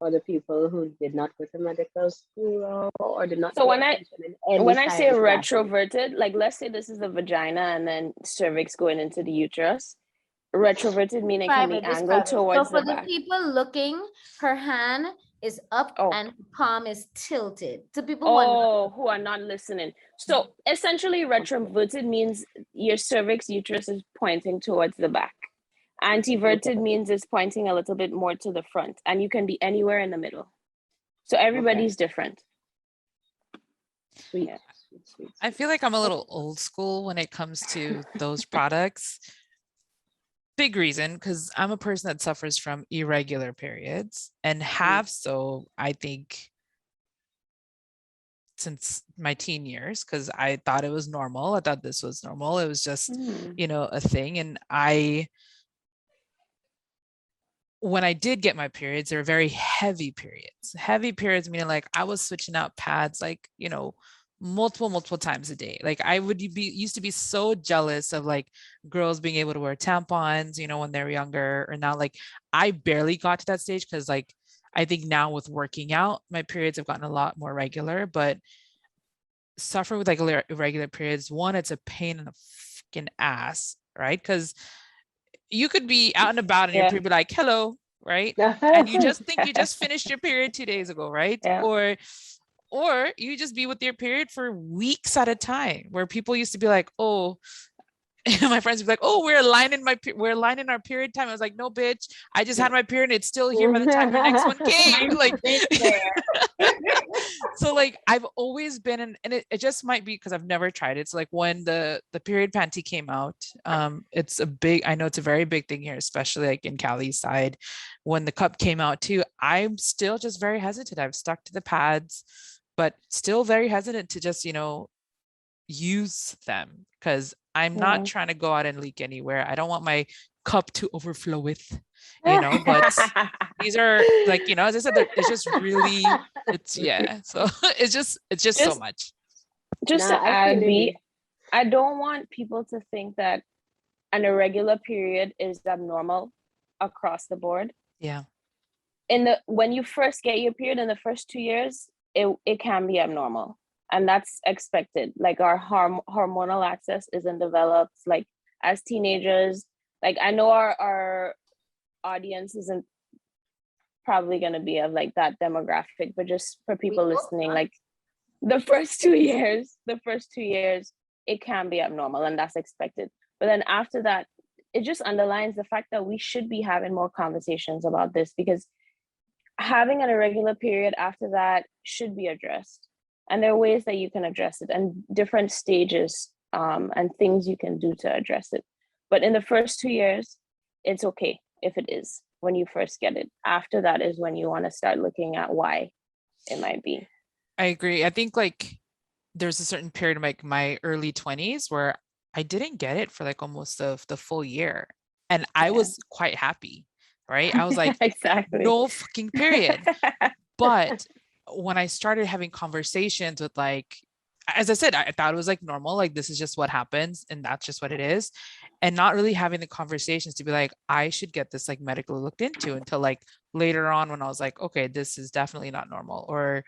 the people who did not go to medical school or did not So pay when attention in any when I say science classes? retroverted, like let's say this is the vagina and then cervix going into the uterus. Retroverted meaning it can be angled So towards for the the back. people looking, her hand is up Oh. and her palm is tilted. To people who are not Oh, who are not listening. So essentially retroverted means your cervix uterus is pointing towards the back. Antiverted means it's pointing a little bit more to the front, and you can be anywhere in the middle. So everybody's different. Sweet, Yeah. sweet. I feel like I'm a little old school when it comes to those products. Big reason, because I'm a person that suffers from irregular periods and have so, I think, since my teen years, because I thought it was normal. I thought this was normal. It was just, you know, a thing. And when I did get my periods, they were very heavy periods. Heavy periods meaning like I was switching out pads like, you know, multiple times a day. Like I would be used to be so jealous of like girls being able to wear tampons, you know, when they're younger, or now like I barely got to that stage because like I think now with working out, my periods have gotten a lot more regular, but suffer with like irregular periods. One, it's a pain in the fucking ass, right? Because you could be out and about and your period be like, hello, right? And you just think you just finished your period 2 days ago, right? Yeah. Or you just be with your period for weeks at a time, where people used to be like, oh, my friends would be like, oh, we're aligning our period time. I was like, no, bitch, I just had my period and it's still here by the time your next one came. Like, so like I've always been in, and it just might be because I've never tried it. It's like when the period panty came out, it's a big, I know it's a very big thing here, especially like in Cali's side. When the cup came out too, I'm still just very hesitant. I've stuck to the pads, but still very hesitant to just, you know, use them because I'm not trying to go out and leak anywhere. I don't want my cup to overflow with, you know, but these are like, you know, as I said, it's just really, it's, yeah. So it's just so much. Just to add, B, I don't want people to think that an irregular period is abnormal across the board. Yeah. When you first get your period in the first 2 years, it can be abnormal. And that's expected. Like our hormonal axis isn't developed. Like as teenagers, like I know our audience isn't probably going to be of like that demographic, but just for people listening, like the first 2 years, it can be abnormal and that's expected. But then after that, it just underlines the fact that we should be having more conversations about this, because having an irregular period after that should be addressed. And there are ways that you can address it and different stages and things you can do to address it. But in the first 2 years, it's okay if it is when you first get it. After that is when you want to start looking at why it might be. I agree. I think like there's a certain period of like my early 20s where I didn't get it for like almost the full year. And I was quite happy, right? I was like, exactly, no fucking period. But when I started having conversations with like, as I said, I thought it was like normal, like this is just what happens and that's just what it is. And not really having the conversations to be like, I should get this like medically looked into, until like later on when I was like, okay, this is definitely not normal. Or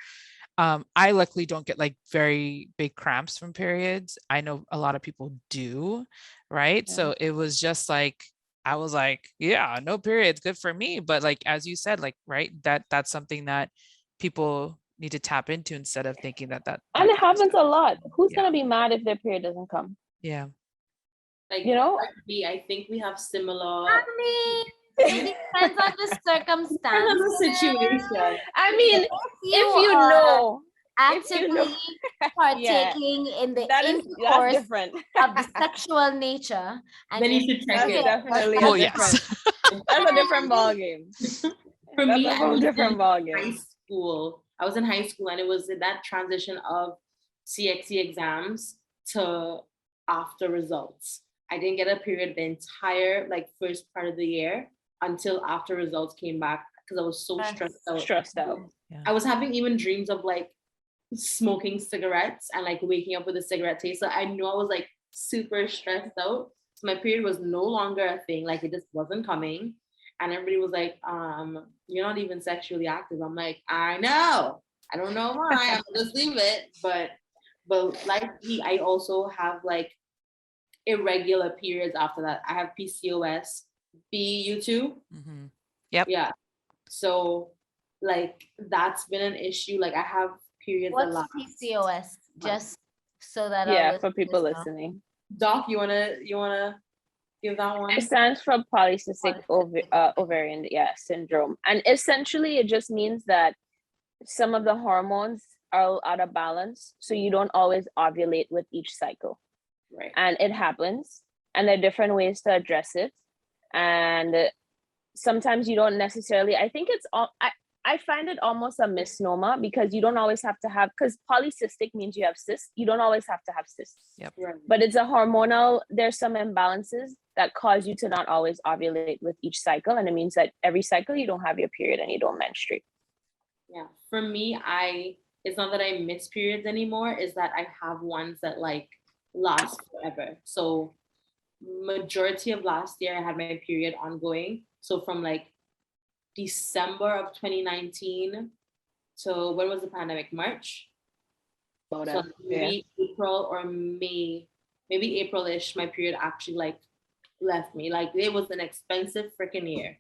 I luckily don't get like very big cramps from periods. I know a lot of people do, right? Yeah. So it was just like, I was like, yeah, no periods, good for me. But like, as you said, like, right, that's something that people need to tap into instead of thinking that and it happens a lot. Who's Yeah. gonna be mad if their period doesn't come? Yeah. Like, you know, I think we have similar. I mean, it depends on the circumstance. Depends on the situation. I mean, if you are know actively partaking in the intercourse of the sexual nature, and then you should check it. Definitely Oh, yes. That's a different ballgame. For me, a whole different ballgame. I was in high school, and it was in that transition of CXC exams to after results. I didn't get a period the entire like first part of the year until after results came back, because I was so stressed out. Stressed out. Yeah. I was having even dreams of like smoking cigarettes and like waking up with a cigarette taste. So I knew I was like super stressed out. So my period was no longer a thing. Like it just wasn't coming. And everybody was like, you're not even sexually active. I'm like, I know. I don't know why. I'm just leave it. But like I also have like irregular periods after that. I have PCOS. You too? Mm-hmm. Yep. Yeah. So like that's been an issue. Like I have periods a What's lot. PCOS? Just so that Yeah, our for people listeners know. listening. Doc, you wanna give that one? It stands for polycystic ovarian syndrome. And essentially it just means that some of the hormones are out of balance. So you don't always ovulate with each cycle. Right. And it happens. And there are different ways to address it. And sometimes you don't necessarily, I think it's all, I find it almost a misnomer because you don't always have to have, because polycystic means you have cysts. You don't always have to have cysts. Yep. Right. But it's a hormonal, there's some imbalances that cause you to not always ovulate with each cycle. And it means that every cycle you don't have your period and you don't menstruate. Yeah. For me, it's not that I miss periods anymore, is that I have ones that like last forever. So majority of last year I had my period ongoing. So from like December of 2019 to when was the pandemic? March? So maybe April or May, maybe April-ish, my period actually like left me. Like it was an expensive freaking year.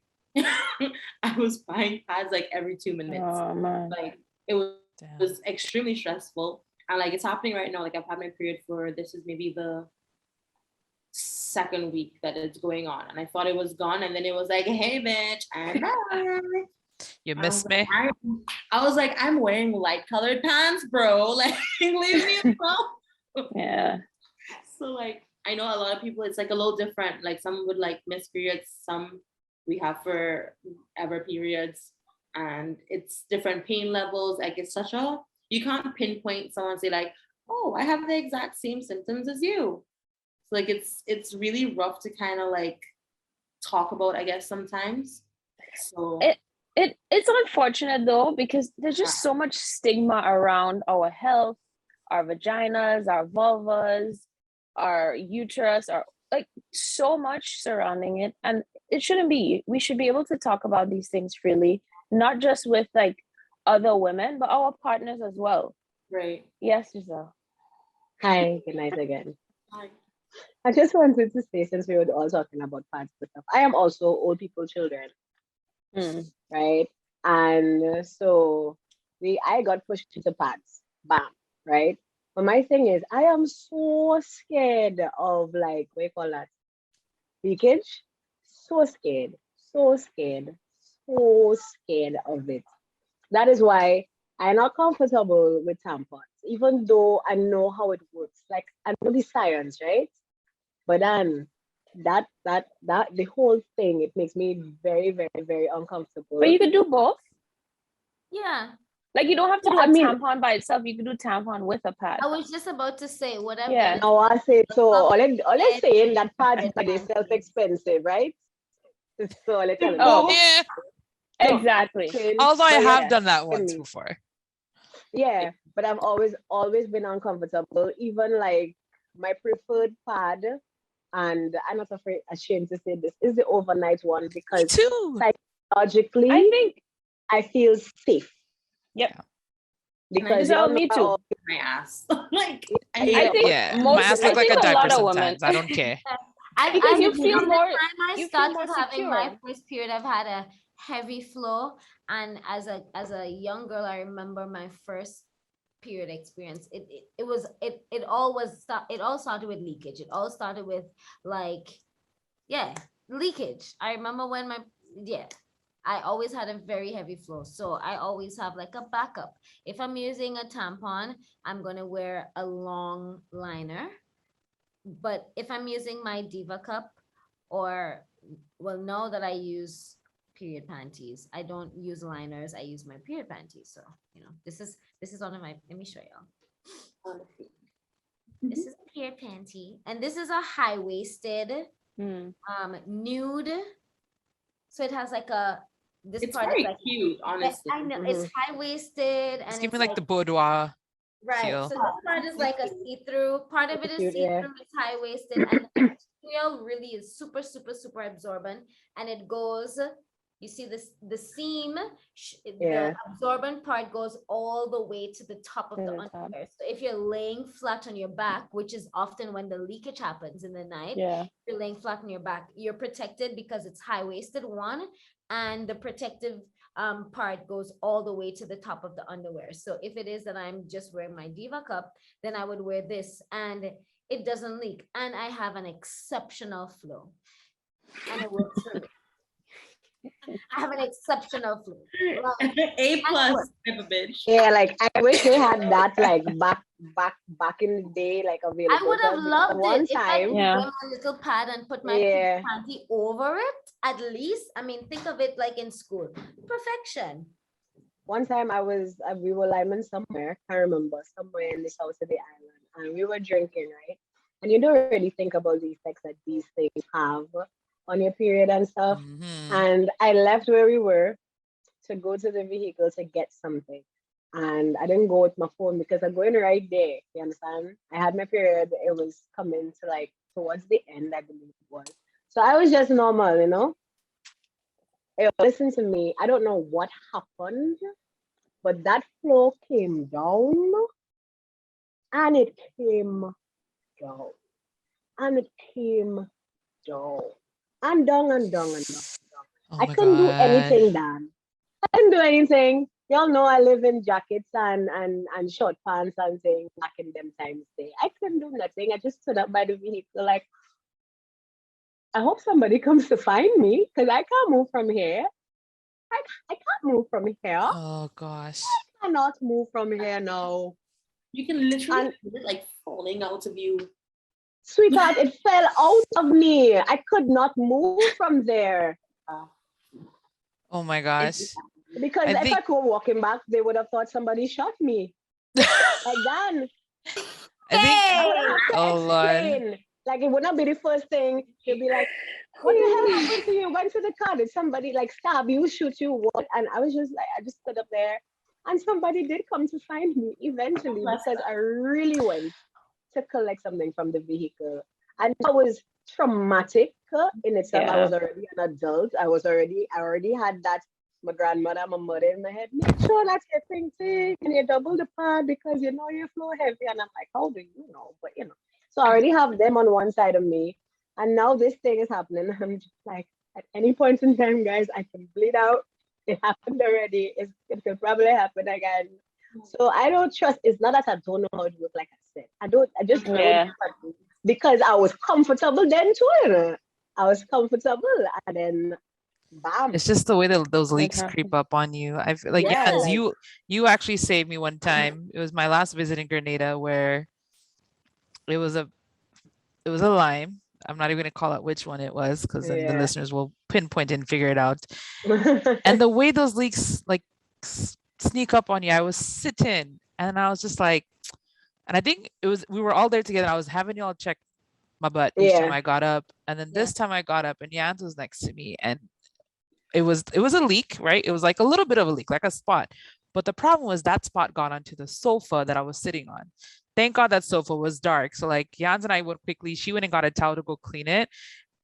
I was buying pads like every 2 minutes. Oh man. Like it was extremely stressful. And like it's happening right now. Like I've had my period for, this is maybe the second week that it's going on. And I thought it was gone. And then it was like, hey bitch, I'm back. You missed me. I was like, I'm wearing light colored pants, bro. Like, leave me alone. Yeah. So like, I know a lot of people, it's like a little different. Like some would like miss periods, some we have forever periods, and it's different pain levels. Like it's you can't pinpoint someone and say like, oh, I have the exact same symptoms as you. So like, it's really rough to kind of like talk about, I guess, sometimes. So it's unfortunate though, because there's just so much stigma around our health, our vaginas, our vulvas, our uterus, our like so much surrounding it. And it shouldn't be. We should be able to talk about these things freely, not just with like other women, but our partners as well. Right. Yes, Giselle. Hi, good night again. Hi. I just wanted to say, since we were all talking about pads and stuff, I am also old people children. Right? And so I got pushed into pads. Bam. Right? But my thing is, I am so scared of like, what do you call that? Leakage? So scared. So scared. So scared of it. That is why I'm not comfortable with tampons, even though I know how it works. Like I know the science, right? But then that the whole thing, it makes me very, very, very uncomfortable. But you could do both. Yeah. Like you don't have to do a tampon by itself. You could do tampon with a pad. I was just about to say whatever. Yeah. Now I say so. All I'm saying that pads by themselves expensive, right? So let's tell Oh yeah. Exactly. Although I have done that once before. Yeah, but I've always been uncomfortable. Even like my preferred pad, and I'm not ashamed to say this, is the overnight one, because too. Psychologically, I think I feel safe. Yep. Because me too. My ass. Like I think my ass look like a diaper sometimes. I don't care. Because you feel more. I started having my first period, I've had a heavy flow, and as a young girl, I remember my first period experience. It all started with leakage. It all started with like, leakage. I remember when I always had a very heavy flow, so I always have like a backup. If I'm using a tampon, I'm gonna wear a long liner. But if I'm using my Diva Cup, know that I use period panties. I don't use liners. I use my period panties. So, this is one of my, let me show y'all. This is a period panty, and this is a high-waisted nude. So it has like a this It's part is very like, cute, honestly. I know it's high-waisted It's and giving it's like like, the boudoir right. feel. So this part is like a see-through. Part of it is Cute, yeah. see-through, it's high-waisted, and the material really is super, super, super absorbent. And it goes, you see this, the seam, Yeah. the absorbent part goes all the way to the top of To the the top. underwear. So if you're laying flat on your back, which is often when the leakage happens in the night, Yeah. you're laying flat on your back, you're protected because it's high-waisted, one, and the protective part goes all the way to the top of the underwear. So if it is that I'm just wearing my Diva Cup, then I would wear this and it doesn't leak. And I have an exceptional flow. And it works for me. I have an exceptional flow. Like, A plus type of bitch. Yeah, like I wish they had that like back in the day, like available. I would have because loved one it if I time, could Yeah. wear my little pad and put my Yeah. panty over it, at least. I mean, think of it like in school. Perfection. one time we were linemen somewhere, I remember, somewhere in the south of the island, and we were drinking, right? And you don't really think about the effects that these things have on your period and stuff. Mhm. And I left where we were to go to the vehicle to get something. And I didn't go with my phone because I'm going right there. You understand? I had my period. It was coming to like towards the end, I believe it was. So I was just normal, you know? Hey, listen to me. I don't know what happened, but that flow came down and it came down and it came down and down and down and down. Oh I my couldn't do God. anything, Dan. I didn't do anything. Y'all know I live in jackets and short pants and things back in them times day. I couldn't do nothing. I just stood up by the vehicle like, I hope somebody comes to find me because I can't move from here. I can't move from here. Oh gosh. I cannot move from here now. You can literally And feel it like falling out of you. sweetheart, it fell out of me. I could not move from there. Oh my gosh. Because I if think I were walking back, they would have thought somebody shot me. Like that. I think I would have to oh Lord. explain. Like it would not be the first thing. They'll be like, what the hell happened to you? Went to the car. Did somebody like stab you, shoot you, what? And I was just like, I just stood up there. And somebody did come to find me eventually Bless because I really went to collect something from the vehicle. And that was traumatic in itself. I Yeah. was already an adult. I already had that, my grandmother, my mother in my head. Make sure that you're thinking and you double the pad because you know you flow heavy. And I'm like, how do you know? But you know. So I already have them on one side of me. And now this thing is happening. I'm just like, at any point in time, guys, I can bleed out. It happened already. It could probably happen again. So I don't trust. It's not that I don't know how it works, like I said. I just don't Yeah. trust because I was comfortable then too. You know? I was comfortable and then bam. It's just the way that those leaks Exactly. creep up on you. I feel like Yeah, yeah, like- you actually saved me one time. It was my last visit in Grenada where it was a lime. I'm not even gonna call out which one it was because then the Yeah. listeners will pinpoint and figure it out. And the way those leaks like sneak up on you, I was sitting and I was just like, and I think we were all there together. I was having y'all check my butt each time Yeah. I got up, and then this time I got up and Jans was next to me, and it was a leak, right? It was like a little bit of a leak, like a spot. But the problem was that spot got onto the sofa that I was sitting on. Thank God that sofa was dark. So like Jans and I went quickly. She went and got a towel to go clean it,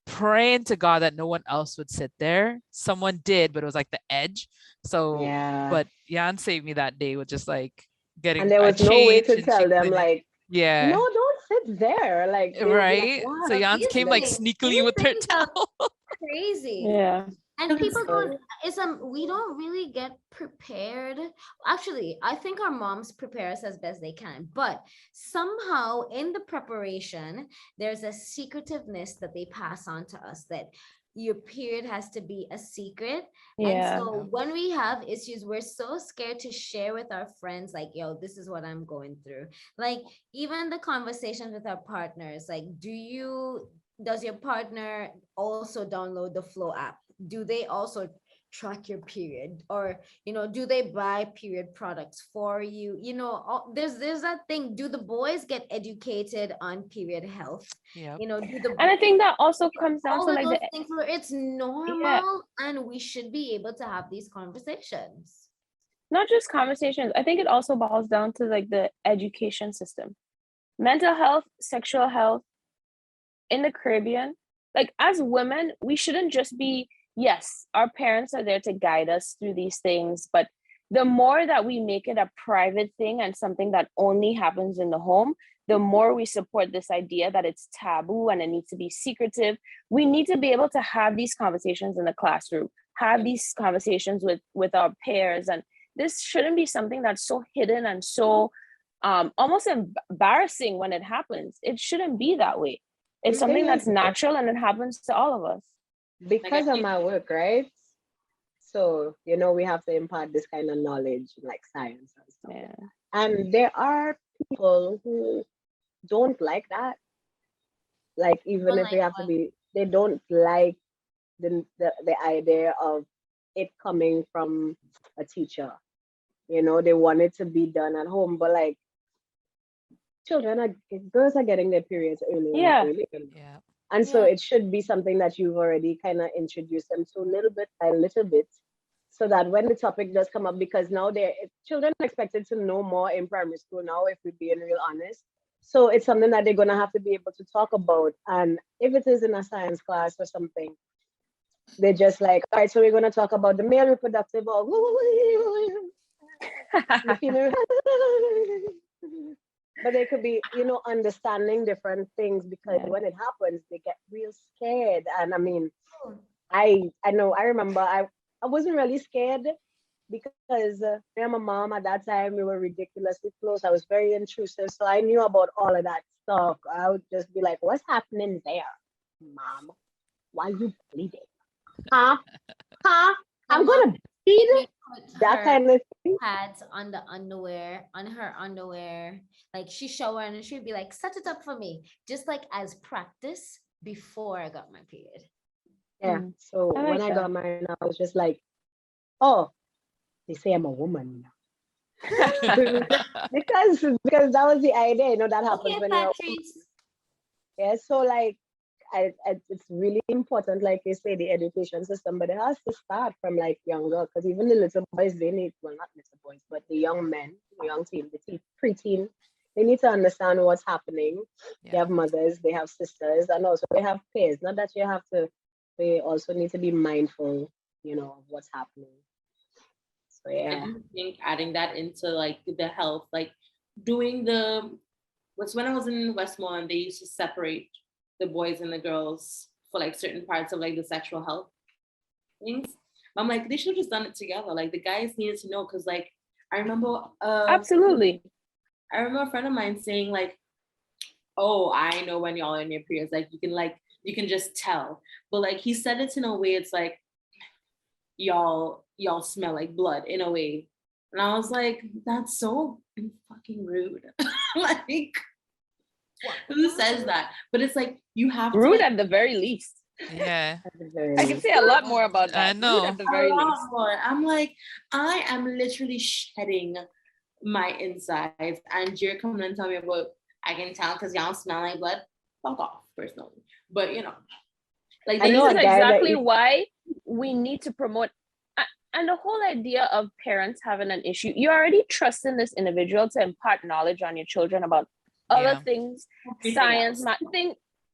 praying to God that no one else would sit there. Someone did, but it was like the edge. So, Yeah. but Jan saved me that day with just like getting And there a was no way change to and tell she them cleaned it. like, Yeah. no, don't sit there. Like they would be like, Right. what? So Jans These came like things- sneakily these with her things are towel. Crazy. Yeah. And people Good. don't, we don't really get prepared. Actually, I think our moms prepare us as best they can, but somehow in the preparation, there's a secretiveness that they pass on to us that your period has to be a secret. And Yeah. so when we have issues, we're so scared to share with our friends, like, yo, this is what I'm going through. Like even the conversations with our partners, like, does your partner also download the Flow app? Do they also track your period, or do they buy period products for you? There's that thing. Do the boys get educated on period health? Yeah. Do the And I think that also comes down all to of like those the things where it's normal, and we should be able to have these conversations. not just conversations. I think it also boils down to like the education system, mental health, sexual health in the Caribbean. Like as women, we shouldn't just be, yes, our parents are there to guide us through these things, but the more that we make it a private thing and something that only happens in the home, the more we support this idea that it's taboo and it needs to be secretive. We need to be able to have these conversations in the classroom, have these conversations with our peers. And this shouldn't be something that's so hidden and so almost embarrassing when it happens. It shouldn't be that way. It's something that's natural and it happens to all of us. Because of my work, right? So, we have to impart this kind of knowledge, like science and stuff. Yeah. And there are people who don't like that. Like, even if they have to be, they don't like the idea of it coming from a teacher. They want it to be done at home, but like, girls are getting their periods early. Yeah. Yeah. And so it should be something that you've already kind of introduced them to little bit by little bit, so that when the topic does come up, because now children are expected to know more in primary school now, if we're being real honest. So it's something that they're going to have to be able to talk about. And if it is in a science class or something, they're just like, all right, so we're going to talk about the male reproductive or the female. But they could be, understanding different things, because when it happens, they get real scared. And I mean, I remember I wasn't really scared, because me and my mom at that time, we were ridiculously close. I was very intrusive. So I knew about all of that stuff. I would just be like, what's happening there, Mom? Why are you bleeding? Huh? I'm going to bleed? That kind of thing. Pads on the underwear, on her underwear, like she showered, and she'd be like, set it up for me, just like as practice before I got my period. Yeah. So when I got mine, I was just like, oh, they say I'm a woman. because that was the idea, that happens when you're a woman. Yeah. So like, it's really important, like you say, the education system, but it has to start from like younger, because even the little boys, they need, well, not little boys, but the young men, the young teen, the preteen, they need to understand what's happening. They have mothers, they have sisters, and also they have peers. Not that you have to, they also need to be mindful, of what's happening. So yeah. I think adding that into like the health, like doing when I was in Westmont, they used to separate the boys and the girls for like certain parts of like the sexual health things. I'm like, they should have just done it together. Like the guys needed to know, because like I remember absolutely. I remember a friend of mine saying like, oh, I know when y'all are in your periods, like you can just tell. But like he said it in a way, it's like y'all smell like blood in a way. And I was like, that's so fucking rude. Like, who says that? But it's like, you have rude to, at the very least. Yeah. I can say a lot more about that. I know. Rude at the very least. More. I'm like, I am literally shedding my insides, and you're coming and telling me about, I can tell because y'all smell like blood. Fuck off, personally. But like this is exactly why we need to promote. And the whole idea of parents having an issue, you're already trusting this individual to impart knowledge on your children about other things, science,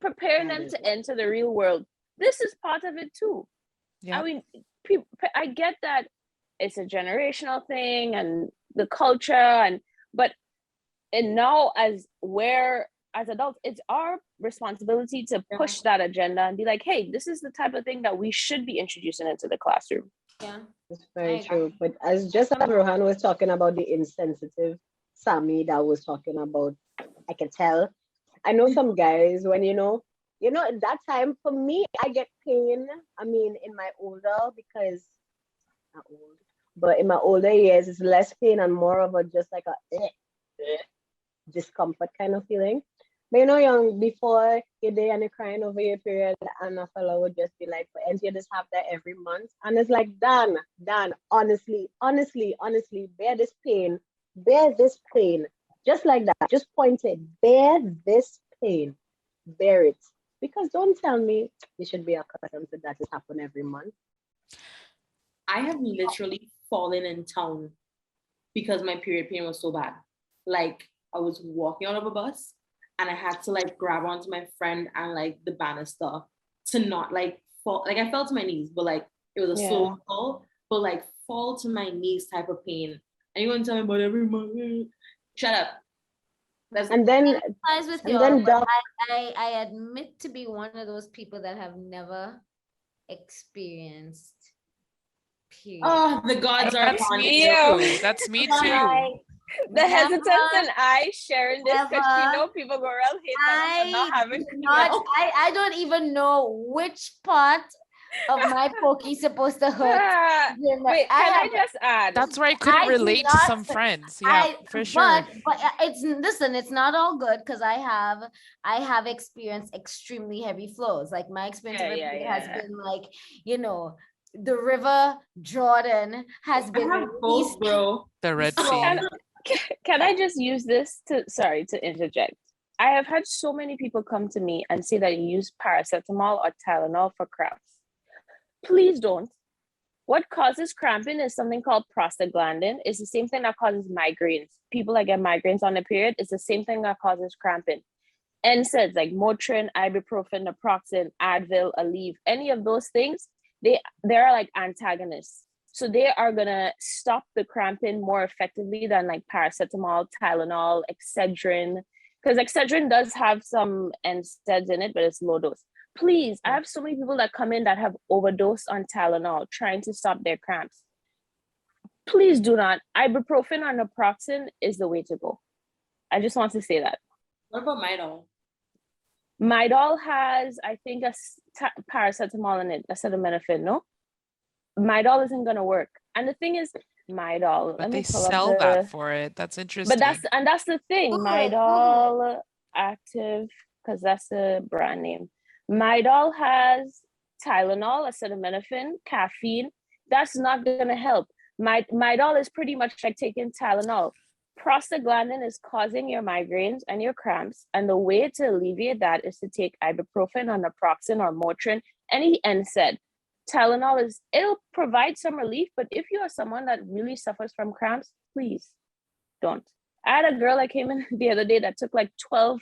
preparing them to enter the real world. This is part of it too. I mean, I get that it's a generational thing and the culture, but now as adults, it's our responsibility to push that agenda and be like, hey, this is the type of thing that we should be introducing into the classroom. Yeah, it's very true. But as Rohan was talking about the insensitive Sammy that was talking about, I can tell. I know some guys when at that time for me, I get pain. I mean, in my older, because not old, but in my older years, it's less pain and more of a just like a discomfort kind of feeling. But young before, your day and you're crying over your period, and a fellow would just be like, "And you just have that every month," and it's like, Dan, honestly, bear this pain, just like that, just point it, bear this pain, bear it, because don't tell me you should be accustomed to that. It happen every month. I have literally fallen in town because my period pain was so bad. Like I was walking out of a bus and I had to like grab onto my friend and like the banister to not like fall. Like I fell to my knees, but like it was a slow fall, but like fall to my knees type of pain. And you want to tell me about every month? Shut up. And then but I admit to be one of those people that have never experienced period. Oh, the gods are That's upon me you. too. That's me too. The hesitance and I sharing this because she know people go around hate on us for not having I don't even know which part of my pokey supposed to hurt. Wait, can I just add? That's where I couldn't relate to some friends. Yeah, for sure. But it's not all good because I have experienced extremely heavy flows. Like my experience of it has been like, you know, the river Jordan has been both, bro. The Red Sea. Can I just use this to interject? I have had so many people come to me and say that you use paracetamol or Tylenol for cramps. Please don't. What causes cramping is something called prostaglandin. It's the same thing that causes migraines. People that get migraines on the period, it's the same thing that causes cramping. NSAIDs like Motrin, ibuprofen, naproxen, Advil, Aleve, any of those things, they're like antagonists. So they are gonna stop the cramping more effectively than like paracetamol, Tylenol, Excedrin, because Excedrin does have some NSAIDs in it, but it's low dose. Please, I have so many people that come in that have overdosed on Tylenol trying to stop their cramps. Please do not. Ibuprofen or naproxen is the way to go. I just want to say that. What about Midol? Midol has, I think, paracetamol in it, acetaminophen, no? Midol isn't going to work. And the thing is, Midol. But they sell that for it. That's interesting. But that's the thing. Midol Active, because that's the brand name. Midol has Tylenol, acetaminophen, caffeine. That's not going to help. Midol is pretty much like taking Tylenol. Prostaglandin is causing your migraines and your cramps. And the way to alleviate that is to take ibuprofen or naproxen or Motrin, any NSAID. Tylenol it'll provide some relief, but if you are someone that really suffers from cramps, please don't. I had a girl that came in the other day that took like 12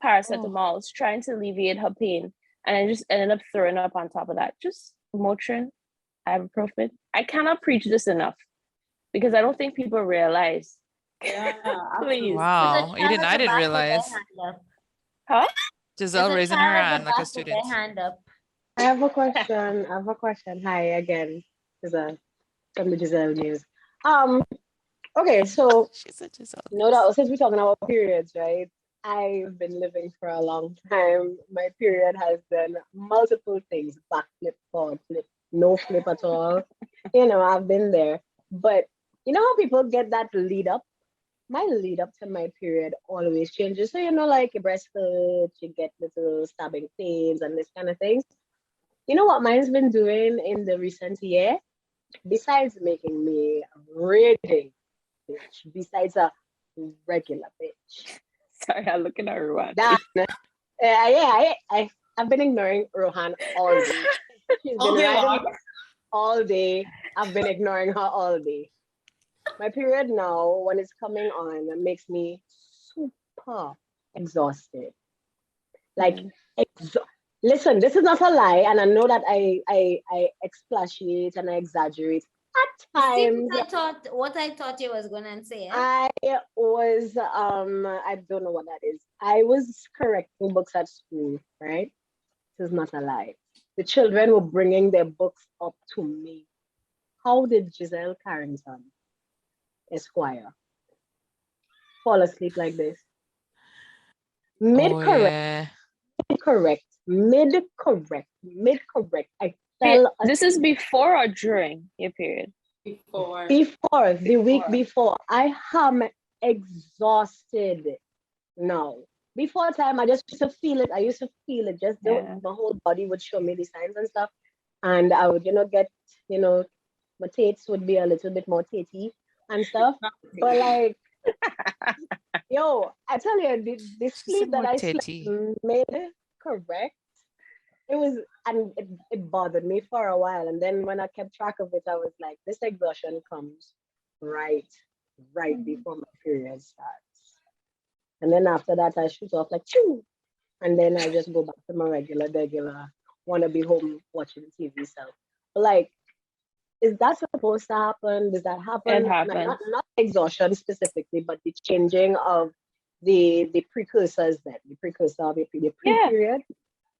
paracetamols trying to alleviate her pain, and I just ended up throwing up on top of that. Just Motrin, ibuprofen. I cannot preach this enough because I don't think people realize. Yeah, please. Wow, I didn't realize. Huh? Giselle raising her hand like a student. I have a question. Hi again, Giselle, from the Giselle News. Okay, so no doubt, since we're talking about periods, right? I've been living for a long time. My period has been multiple things: backflip, forward flip, no flip at all. You know, I've been there. But you know how people get that lead up? My lead up to my period always changes. So you know, like your breast hurts, you get little stabbing pains and this kind of thing. You know what mine's been doing in the recent year? Besides making me a raging bitch, besides a regular bitch. Sorry, I'm looking at Rohan. I've been ignoring Rohan all day. She's been riding all day. I've been ignoring her all day. My period now, when it's coming on, makes me super exhausted. Like, listen, this is not a lie, and I know that I expatiate and I exaggerate at times. What I thought you was gonna say. I was I don't know what that is. I was correcting books at school, right? This is not a lie. The children were bringing their books up to me. How did Giselle Carrington, Esquire, fall asleep like this? Mid-correct. I fell asleep. This is before or during your period? Before, the week before. I am exhausted now. before time, I just used to feel it. I used to feel it. Just Yeah. my whole body would show me the signs and stuff. And I would, get, you know, my tates would be a little bit more tatey and stuff. But like, yo, I tell you, the She said sleep that more I slept titty. made it correct. It was, and it bothered me for a while. And then when I kept track of it, I was like, this exhaustion comes right, right before my period starts. And then after that, I shoot off like, choo. And then I just go back to my regular, want to be home watching TV self. But like, is that supposed to happen? Does that It happen? Like, happens. not exhaustion specifically, but the changing of the precursors, then the precursor of the Yeah. pre-period.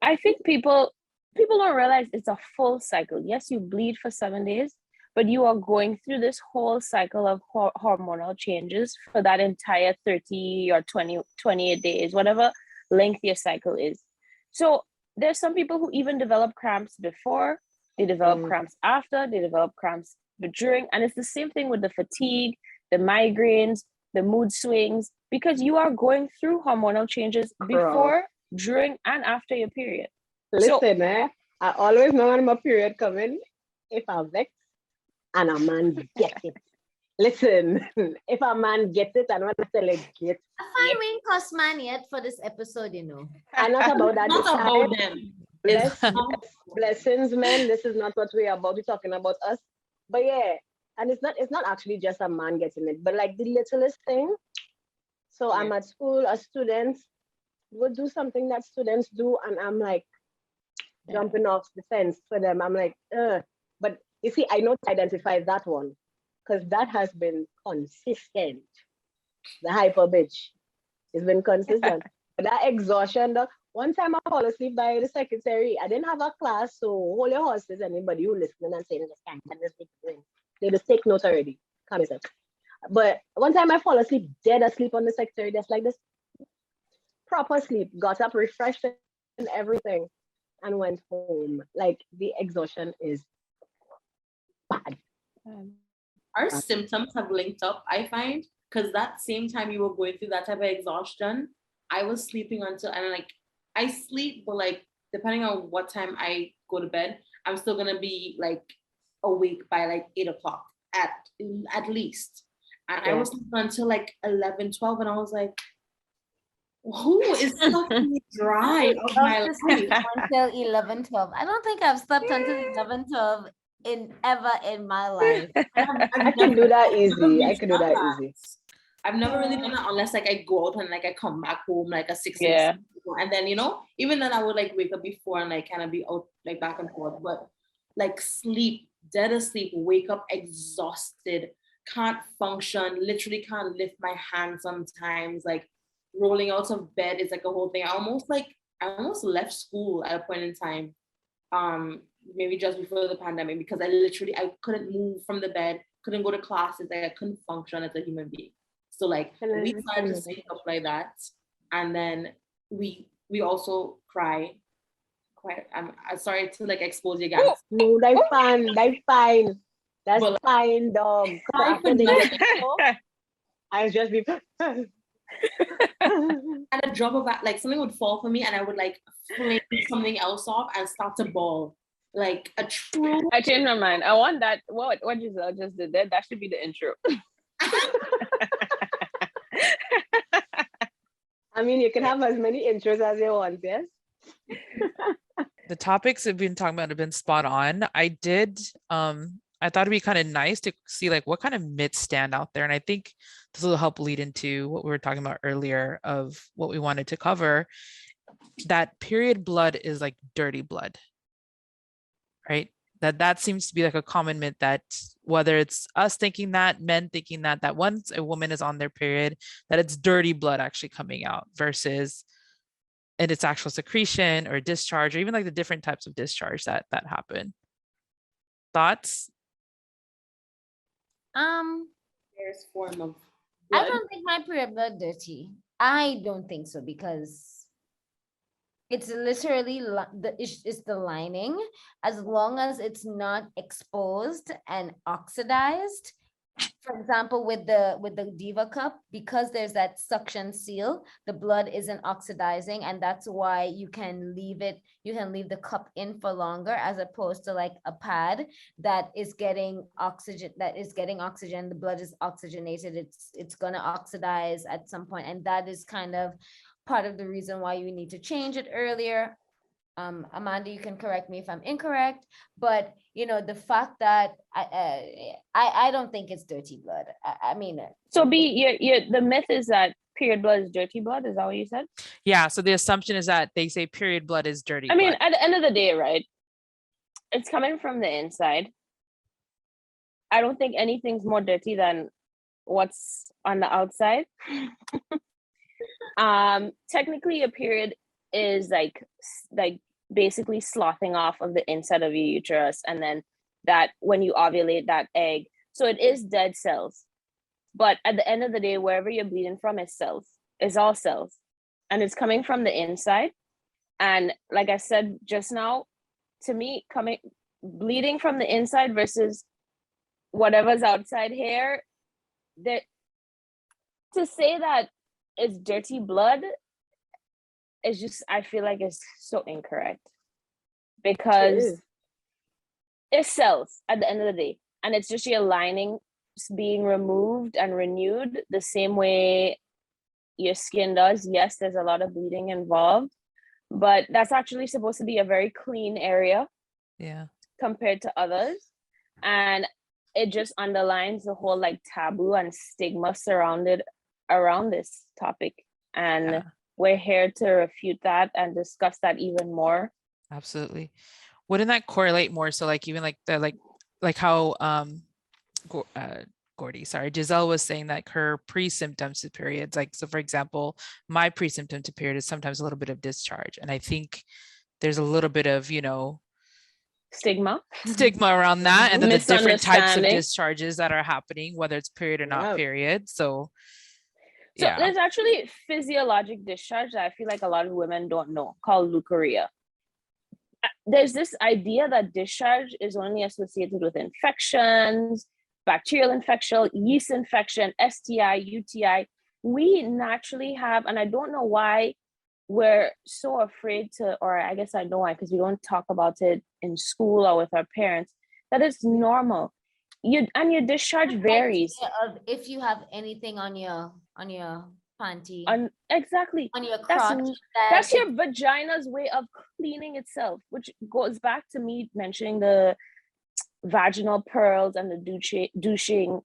I think people don't realize it's a full cycle. Yes, you bleed for 7 days, but you are going through this whole cycle of hormonal changes for that entire 30 or 28 days, whatever length your cycle is. So there's some people who even develop cramps before, they develop cramps after, they develop cramps during, and it's the same thing with the fatigue, the migraines, the mood swings, because you are going through hormonal changes before, during, and after your period. Listen, I always know when my period coming, if I vex and a man get it. Listen, if a man gets it, and when I tell it get I find we ain't cuss man yet for this episode, you know. I'm not about that. Not about them. Blessings, man. This is not what we're about. We're talking about us. But yeah, and it's not actually just a man getting it, but like the littlest thing. So I'm at school, a student would do something that students do, and I'm like jumping off the fence for them. I'm like, but you see, I know to identify that one because that has been consistent. The hyper bitch has been consistent. But that exhaustion, one time I fall asleep by the secretary. I didn't have a class, so hold your horses. Anybody who listening and saying this can't they just take notes already. Calm yourself. But one time I fall asleep, dead asleep on the secretary desk like this. Proper sleep, got up, refreshed and everything, and went home. Like the exhaustion is bad. Our symptoms have linked up, I find, because that same time you were going through that type of exhaustion, I was sleeping until, and like I sleep, but like depending on what time I go to bed, I'm still gonna be like awake by like 8 o'clock at least. And I was sleeping until like 11, 12, and I was like, who is sucking me dry of my life? Until 11, 12. I don't think I've slept until 11, 12 ever in my life. I can do that easy. I can do that easy. I've never really done that unless like I go out and like I come back home like a 6 Yeah. and then even then I would like wake up before and like kind of be out like back and forth, but like sleep, dead asleep, wake up exhausted, can't function, literally can't lift my hand sometimes, like rolling out of bed is like a whole thing. I almost left school at a point in time, maybe just before the pandemic, because I couldn't move from the bed, couldn't go to classes, like I couldn't function as a human being. So like we started to sync up like that, and then we also cry. I'm sorry to like expose you guys. No, that's fine. That's fine. That's fine, dog. I was just be at a drop of like something would fall for me, and I would like fling something else off and start to bawl. Like a true. I changed my mind. I want that. What Giselle just did there. That should be the intro. I mean, you can have as many intros as you want, yes? The topics we've been talking about have been spot on. I thought it'd be kind of nice to see like what kind of myths stand out there. And I think this will help lead into what we were talking about earlier of what we wanted to cover, that period blood is like dirty blood, right? That seems to be like a common myth, that whether it's us thinking that, men thinking that once a woman is on their period, that it's dirty blood actually coming out versus and its actual secretion or discharge, or even like the different types of discharge that happen. Thoughts? There's form of blood. I don't think my period blood dirty. I don't think so, because it's literally it's the lining. As long as it's not exposed and oxidized, for example, with the Diva Cup, because there's that suction seal, the blood isn't oxidizing, and that's why you can leave the cup in for longer, as opposed to like a pad that is getting oxygen, the blood is oxygenated, it's gonna oxidize at some point, and that is kind of part of the reason why you need to change it earlier. Amanda, you can correct me if I'm incorrect, but the fact that I don't think it's dirty blood. I mean, So the myth is that period blood is dirty blood. Is that what you said? Yeah. So the assumption is that they say period blood is dirty I mean, blood. at the end of the day, right? It's coming from the inside. I don't think anything's more dirty than what's on the outside. Technically, a period is like basically sloughing off of the inside of your uterus, and then that when you ovulate that egg, so it is dead cells. But at the end of the day, wherever you're bleeding from is cells, is all cells, and it's coming from the inside. And like I said just now, to me, bleeding from the inside versus whatever's outside here, that to say that it's dirty blood is just, I feel like it's so incorrect, because it's cells at the end of the day, and it's just your lining being removed and renewed the same way your skin does. Yes, there's a lot of bleeding involved, but that's actually supposed to be a very clean area, yeah, compared to others. And it just underlines the whole like taboo and stigma surrounded around this topic, and we're here to refute that and discuss that even more. Absolutely. Wouldn't that correlate more? So like even like the like how Giselle was saying that her pre-symptoms to periods, like, so for example, my pre-symptom to period is sometimes a little bit of discharge, and I think there's a little bit of stigma around that, and then the different types of discharges that are happening, whether it's period or not period. So there's actually physiologic discharge that I feel like a lot of women don't know, called leukeria. There's this idea that discharge is only associated with infections, bacterial infection, yeast infection, STI, UTI. We naturally have, and I don't know why we're so afraid to, or I guess I know why, because we don't talk about it in school or with our parents, that it's normal. Your discharge varies. Of if you have anything on your panty, exactly on your crotch, that's your vagina's way of cleaning itself, which goes back to me mentioning the vaginal pearls and the douching.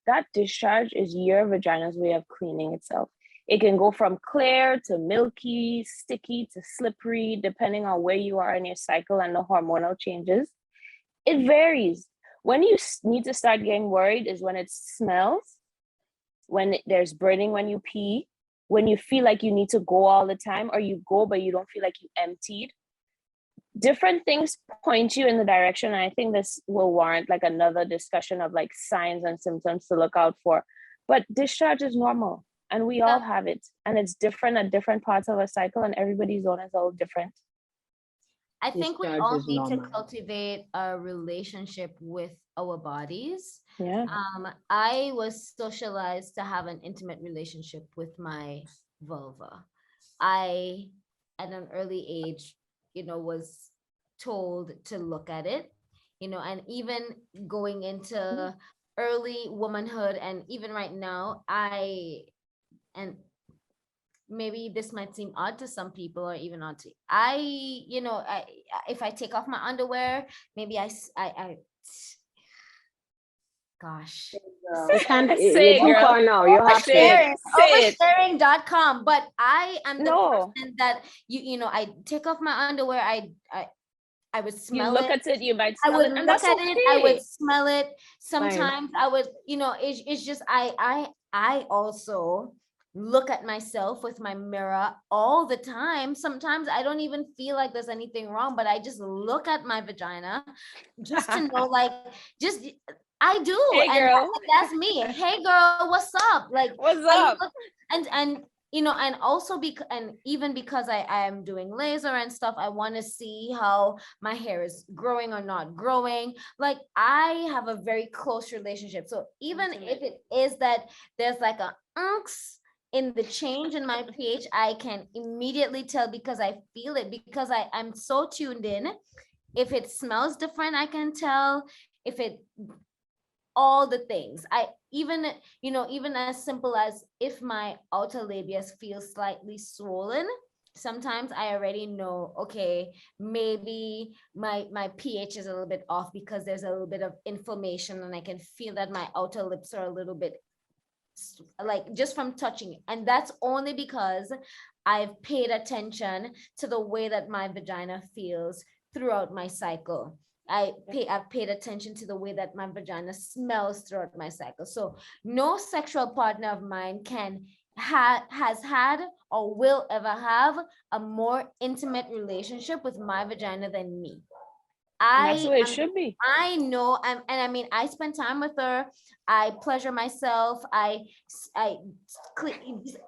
That discharge is your vagina's way of cleaning itself. It can go from clear to milky, sticky to slippery, depending on where you are in your cycle and the hormonal changes. It varies. When you need to start getting worried is when it smells, when there's burning when you pee, when you feel like you need to go all the time, or you go but you don't feel like you emptied. Different things point you in the direction, and I think this will warrant like another discussion of like signs and symptoms to look out for. But discharge is normal, and we all have it, and it's different at different parts of a cycle, and everybody's own is all different. I think we all need to cultivate a relationship with our bodies. Yeah. I was socialized to have an intimate relationship with my vulva. I, at an early age, was told to look at it, and even going into early womanhood, and even right now, and maybe this might seem odd to some people, or even odd to if I take off my underwear, maybe gosh. You can't say, girl. Now. You have to say it. Oversharing.com. But I am the person that I take off my underwear. I would smell it. You look at it, you might smell it. I would look at it. I would smell it. Sometimes I would, it's just I also look at myself with my mirror all the time. Sometimes I don't even feel like there's anything wrong, but I just look at my vagina just to know, I do. Hey, girl. And that's me. Hey girl, what's up? What's up? And and also even because I am doing laser and stuff, I want to see how my hair is growing or not growing. Like, I have a very close relationship. So even if it is that there's like a unks in the change in my pH, I can immediately tell because I feel it, because I'm so tuned in. If it smells different, I can tell. If it all the things. I even, even as simple as if my outer labia feels slightly swollen, sometimes I already know, okay, maybe my pH is a little bit off because there's a little bit of inflammation, and I can feel that my outer lips are a little bit like just from touching it. And that's only because I've paid attention to the way that my vagina feels throughout my cycle. I've paid attention to the way that my vagina smells throughout my cycle. So no sexual partner of mine has had or will ever have a more intimate relationship with my vagina than me. That's the way it should be. I know, and I mean, I spend time with her. I pleasure myself. I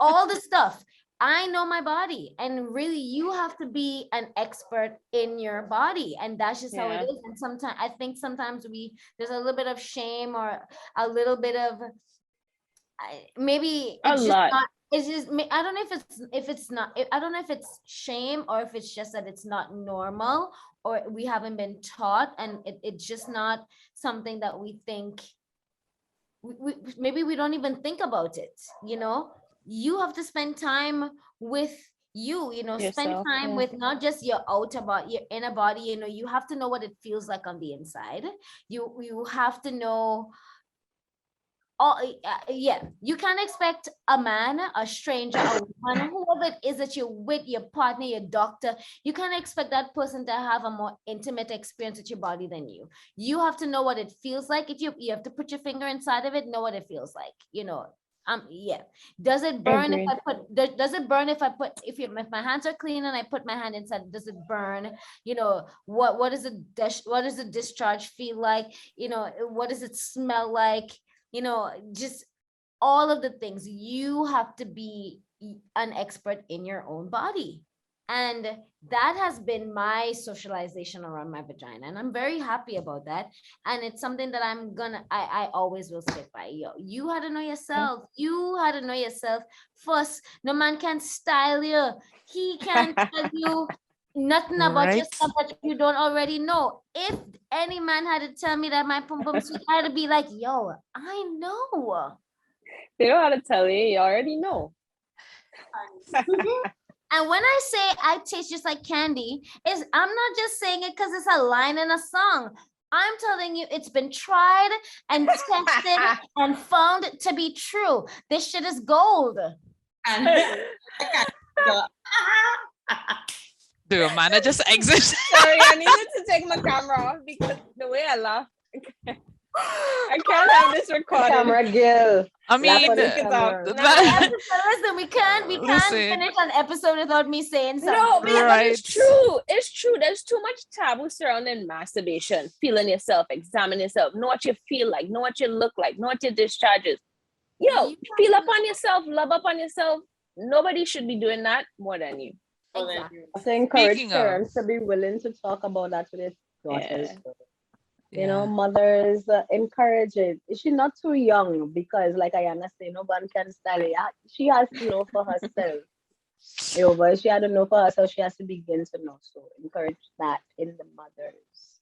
all the stuff. I know my body, and really, you have to be an expert in your body, and that's just how it is. And sometimes I think sometimes there's a little bit of shame or a little bit of maybe it's just not. It's just, I don't know if it's not, I don't know if it's shame or if it's just that it's not normal or we haven't been taught, and it's just not something that we think, maybe we don't even think about it. You have to spend time with Yourself, spend time with not just your outer body, your inner body. You have to know what it feels like on the inside. You have to know. You can't expect a man, a stranger, a woman, whoever it is that you're with, your partner, your doctor, you can't expect that person to have a more intimate experience with your body than you. You have to know what it feels like. If you have to put your finger inside of it, know what it feels like. Does it burn if I put? Does it burn if I put? If my hands are clean and I put my hand inside, does it burn? What does the discharge feel like? What does it smell like? Just all of the things. You have to be an expert in your own body. And that has been my socialization around my vagina. And I'm very happy about that. And it's something that I always will stick by. You had to know yourself. You had to know yourself first. No man can style you. He can't tell you nothing about yourself that you don't already know. If any man had to tell me that my pum pum sweet, I had to be like, yo, I know. They don't have to tell you. You already know. And when I say I taste just like candy, I'm not just saying it because it's a line in a song. I'm telling you, it's been tried and tested and found to be true. This shit is gold. Do man, I just exit. Sorry, I needed to take my camera off because the way I laugh. I can't have this recorded. Camera girl. I mean, listen, we can't finish an episode without me saying something. No, but it's true. It's true. There's too much taboo surrounding masturbation. Feeling yourself, examine yourself, know what you feel like, know what you look like, know what your discharges. Feel up on yourself, love up on yourself. Nobody should be doing that more than you. Exactly. I encourage parents to be willing to talk about that with their daughters. Mothers encourage it. She's not too young because, like I understand, no one can style it. She has to know for herself. But she had to know for herself. She has to begin to know. So encourage that in the mothers,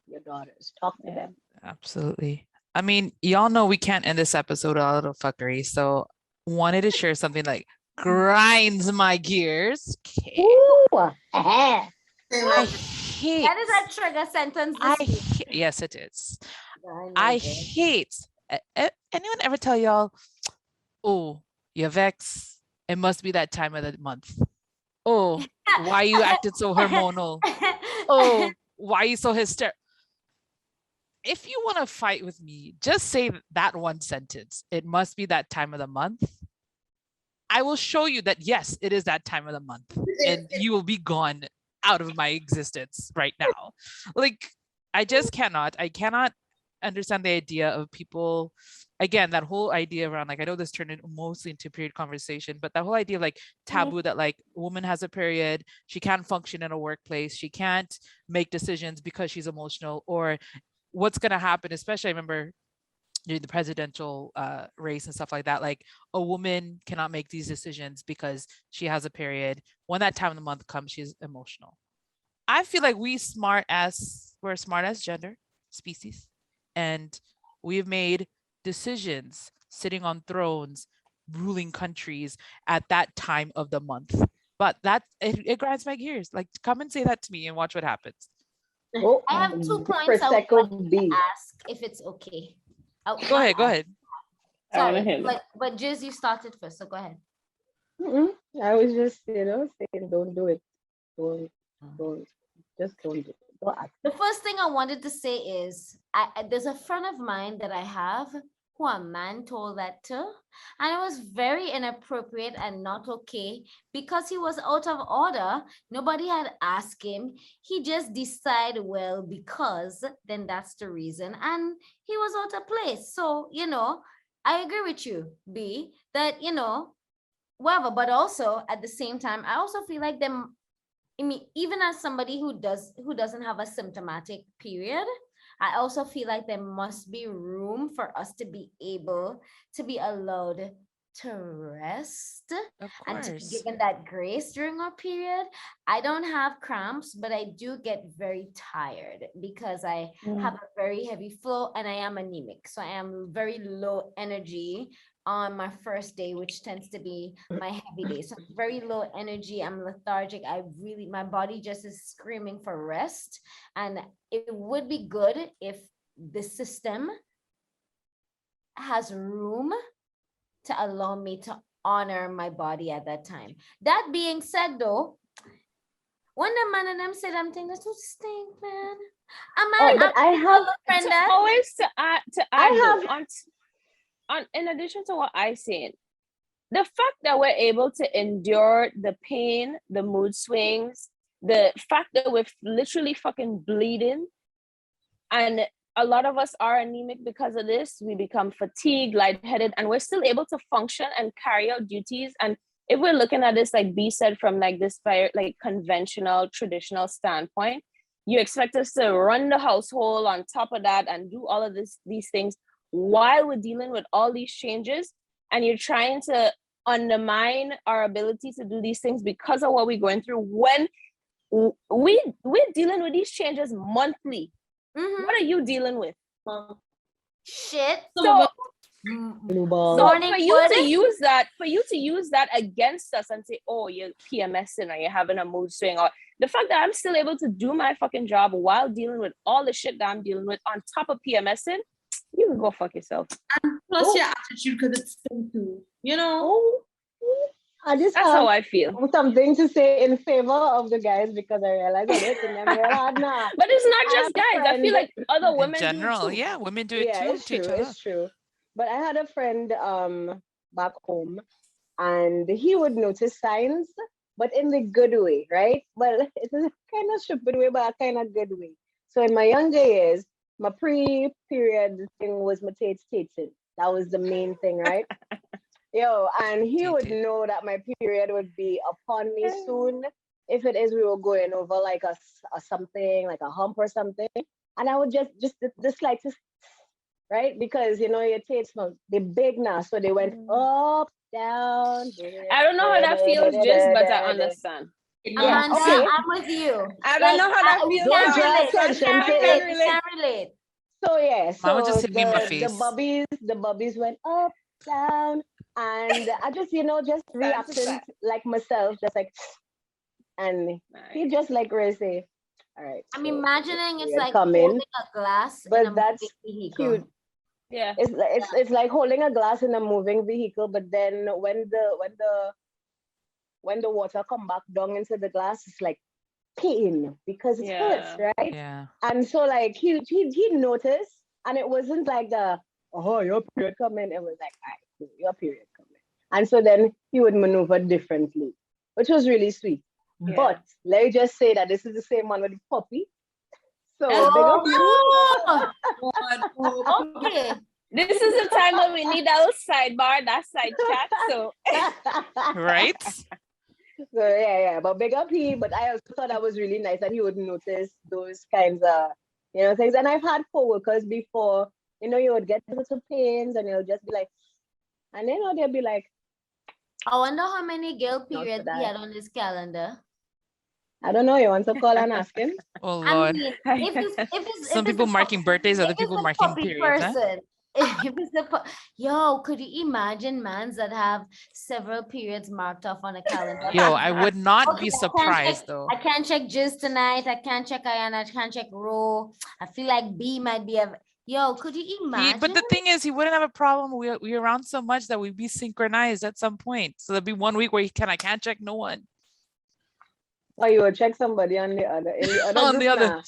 your daughters. Talk to them. Absolutely. I mean, y'all know we can't end this episode without a little fuckery. So wanted to share something like grinds my gears. Okay. Ooh, I hate. That is a trigger sentence. Yes, it is. I hate. Anyone ever tell y'all, oh, you're vexed? It must be that time of the month. Oh, why you acted so hormonal? Oh, why you so hysterical? If you want to fight with me, just say that one sentence. It must be that time of the month. I will show you that, yes, it is that time of the month. And you will be gone out of my existence right now. Like, I just cannot. I cannot understand the idea of people, again, that whole idea around, like, I know this turned mostly into period conversation, but that whole idea of like taboo that like a woman has a period, she can't function in a workplace, she can't make decisions because she's emotional, or what's going to happen, especially I remember during the presidential race and stuff like that, like a woman cannot make these decisions because she has a period. When that time of the month comes, she's emotional. I feel like we're a smart as gender species, and we've made decisions sitting on thrones, ruling countries at that time of the month. But it grinds my gears. Like, come and say that to me and watch what happens. Oh, I have 2 the points I would like Prosecco to B. ask if it's okay. Go ahead. Go ahead. I wanna Sorry, hear that. but Jiz, you started first, so go ahead. I was just, saying, don't do it. Just don't do it. Don't ask. The first thing I wanted to say is, there's a friend of mine that I have who a man told that to, and it was very inappropriate and not okay because he was out of order. Nobody had asked him. He just decided, well, because then that's the reason, and he was out of place. So, I agree with you, B, that, whatever, but also at the same time, I also feel like them. I mean, even as somebody who doesn't have a symptomatic period, I also feel like there must be room for us to be able to be allowed to rest Of and to be course. given that grace during our period. I don't have cramps, but I do get very tired because I have a very heavy flow and I am anemic. So I am very low energy on my first day, which tends to be my heavy day. So very low energy, I'm lethargic. My body just is screaming for rest. And it would be good if the system has room to allow me to honor my body at that time. That being said, though, when the man and them said, I'm thinking, that's what stink, man. But I have always to add I though, on in addition to what I said, the fact that we're able to endure the pain, the mood swings, the fact that we're literally fucking bleeding, and a lot of us are anemic because of this. We become fatigued, lightheaded, and we're still able to function and carry out duties. And if we're looking at this, like B said, from like this very like conventional, traditional standpoint, you expect us to run the household on top of that and do all of these things while we're dealing with all these changes, and you're trying to undermine our ability to do these things because of what we're going through when we're dealing with these changes monthly. What are you dealing with? Shit. So for you to use that against us and say, oh, you're PMSing or you're having a mood swing, or the fact that I'm still able to do my fucking job while dealing with all the shit that I'm dealing with on top of PMSing, you can go fuck yourself. And plus your attitude, because it's too, That's how I feel. Something to say in favor of the guys, because I realize I'm hitting them real hard now. But it's not just guys. I feel like other women in general, do it too. women do it too. It's true. It's true. But I had a friend back home, and he would notice signs, but in the good way, right? Well, it's a kind of stupid way, but a kind of good way. So in my younger years, my pre-period thing was my tating. That was the main thing, right? And he would know that my period would be upon me soon. If it is, we were going over like a something, like a hump or something. And I would just like to, right? Because, your tates, they're big now. So they went up, down. I don't know how that feels, just, but I understand. Yeah, okay. I'm with you. I don't know how that feels. Don't draw attention to it. Can't relate. So yeah, Mama just hit me in my face. The bubbies went up, down, and I just, just reacting like myself, just like, and he just like Racy. All right. I'm imagining it's like holding a glass, but in a that's vehicle. cute. Yeah, it's like holding a glass in a moving vehicle, but then when the water come back down into the glass, it's like pain because it hurts, right? Yeah. And so like he noticed, and it wasn't like your period coming. It was like, all right, cool, your period coming. And so then he would maneuver differently, which was really sweet. Yeah. But let me just say that this is the same one with the puppy. So big up you. Okay. This is the time when we need a little sidebar, that side chat. So Right? So yeah, but big up he. But I also thought that was really nice that he would notice those kinds of things. And I've had coworkers before, you would get little pains and you'll just be like, and they'll be like, I wonder how many girl Not for periods he that. had on his calendar. I don't know. You want to call and ask him? Oh I Lord. mean, if Some people marking birthdays, other if people it's a marking puppy periods, huh? person, if it's yo, could you imagine mans that have several periods marked off on a calendar? Yo, I would not Okay, be I can't surprised check. though. I can't check Jizz tonight. I can't check Ayan. I can't check Ro. I feel like B might be a. Yo, could you imagine? But the thing is, he wouldn't have a problem. We're around so much that we'd be synchronized at some point. So there'd be 1 week where I can't check no one. Or you will check somebody on the other On group the other. now.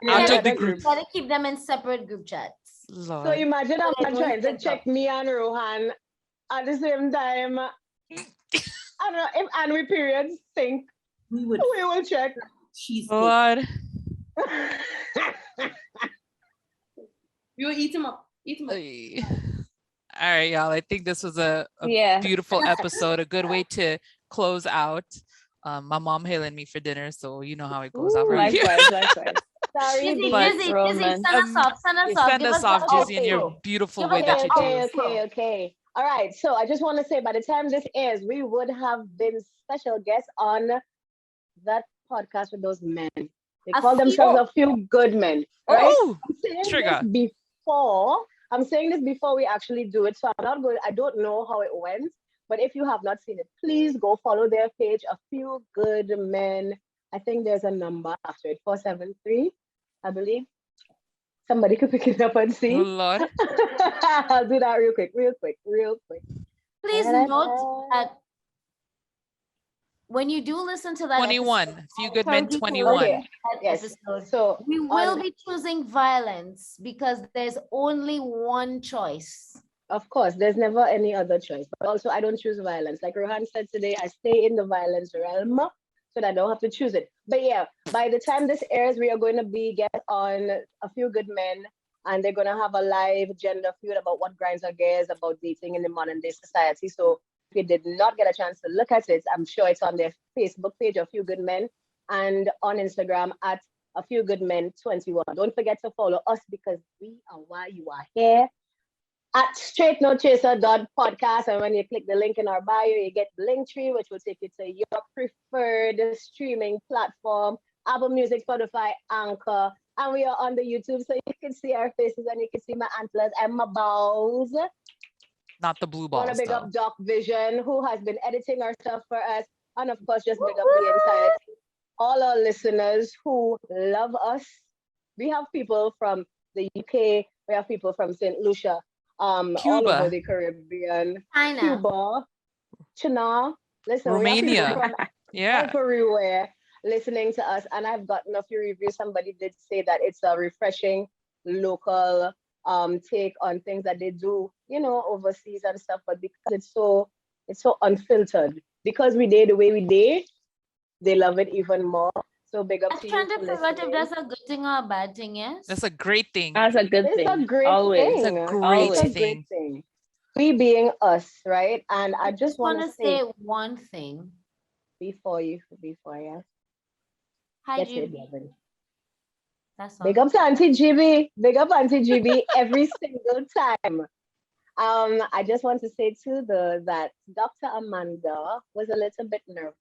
I'll Yeah, check the that group. Gotta keep them in separate group chats. So Lord. imagine So they I'm don't trying to sync check up. me and Rohan at the same time. I don't know if Anne periods sync. We would We will check. cheesecake. Lord. We will eat him up. Eat him up. Ay. All right, y'all. I think this was a Yeah. beautiful episode, a good way to close out. My mom hailing me for dinner, so you know how it goes Ooh, around here. Likewise. Sorry, Jizzy, B. But- Jizzy, send us off. Send us off. Send Give us the off, Jizzy, in outro. your beautiful Give way us that the you do. Okay. All right. So I just want to say by the time this airs, we would have been special guests on that podcast with those men. They A call few- themselves a few good men. Right? Oh, I'm saying trigger. this before. I'm saying this before we actually do it. So I'm not going, I don't know how it went. But if you have not seen it, please go follow their page, A Few Good Men. I think there's a number after it, 473, I believe. Somebody could pick it up and Oh, see. Lord. I'll do that real quick. Please note that when you do listen to that 21. Few good men, episode, 21. Okay. Yes. episode, So we will on- be choosing violence because there's only one choice. Of course, there's never any other choice. But also, I don't choose violence. Like Rohan said today, I stay in the violence realm so that I don't have to choose it. But yeah, by the time this airs, we are going to be get on A Few Good Men, and they're going to have a live gender feud about what grinds our gears about dating in the modern day society. So if you did not get a chance to look at it, I'm sure it's on their Facebook page, A Few Good Men, and on Instagram at A Few Good Men 21. Don't forget to follow us because we are why you are here. At straightnochaser.podcast, and when you click the link in our bio, you get the link tree, which will take you to your preferred streaming platform, Apple Music, Spotify, Anchor, and we are on the YouTube, so you can see our faces and you can see my antlers and my balls. Not the blue I want balls, to big though. up Doc Vision, who has been editing our stuff for us, and of course, just big up the entire team. All our listeners who love us. We have people from the UK, we have people from St. Lucia, all Cuba. over the Caribbean, China. Cuba, China. Listen, Romania. we have people from Yeah. everywhere listening to us, and I've gotten a few reviews. Somebody did say that it's a refreshing local take on things that they do, overseas and stuff. But because it's so unfiltered, because we did the way we did, they love it even more. So big up I'm to you. trying to for figure out if listening. that's a good thing or a bad thing, yes? That's a great thing. That's a good It's thing. a great Always. thing. It's a great It's a thing. great thing. We being us, right? And I just want want to to say one thing. before you. Hi, That's it, Jimmy. Devin. That's all. Big up to Auntie GB. Big up Auntie GB every single time. I just want to say too that Dr. Amanda was a little bit nervous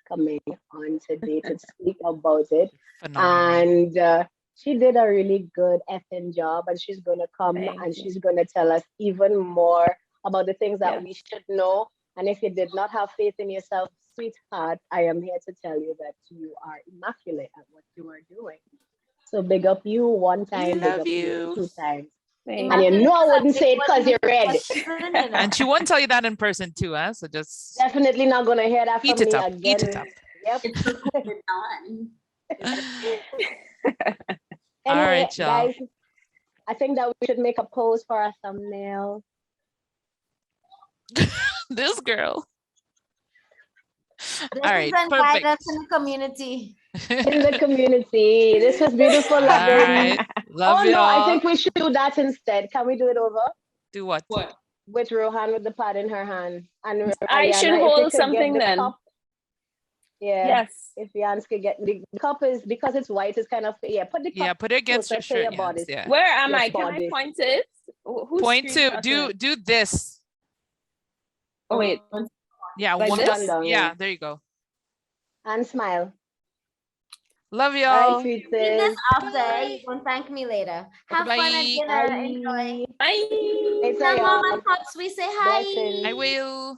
coming on today to speak about it. Phenomenal. And she did a really good effing job, and she's gonna come Thank and you. she's gonna tell us even more about the things that Yes. we should know. And if you did not have faith in yourself, sweetheart, I am here to tell you that you are immaculate at what you are doing. So big up you one time, big love up you you. 2 times. Thank And you Immaculate know I is a wouldn't big say it word because you're in red. person, you know. And she won't tell you that in person too, huh? So just Definitely not gonna hear that eat from it me up. again. Eat it up. Yep. It's recorded on. All Anyway, right, y'all. guys, I think that we should make a pose for our thumbnail. This girl. This All is right, when perfect. guidance in the community. in the community. This was beautiful, All lovely. right. Love Oh you no, I all. think we should do that instead. Can we do it over? Do what? What? With Rohan with the pad in her hand. And I should Ariana, if you hold could get something the then. cup. Yeah. Yes. If Jans could get the cup is because it's white, it's kind of put the cup Yeah, put it against your closer to shirt. your body. Yeah. Where am Your I? Can I body. point it? Who's Point to screenshotting? do this. Oh wait. Yeah, Like one this? One down, Yeah, yeah. there you go. And smile. Love All y'all. right, sweet Do this sis. after. You won't thank me later. Have fun at Bye. dinner. Enjoy. Bye. Bye. Later, Tell y'all. Mama Pops we say hi. Blessings. I will.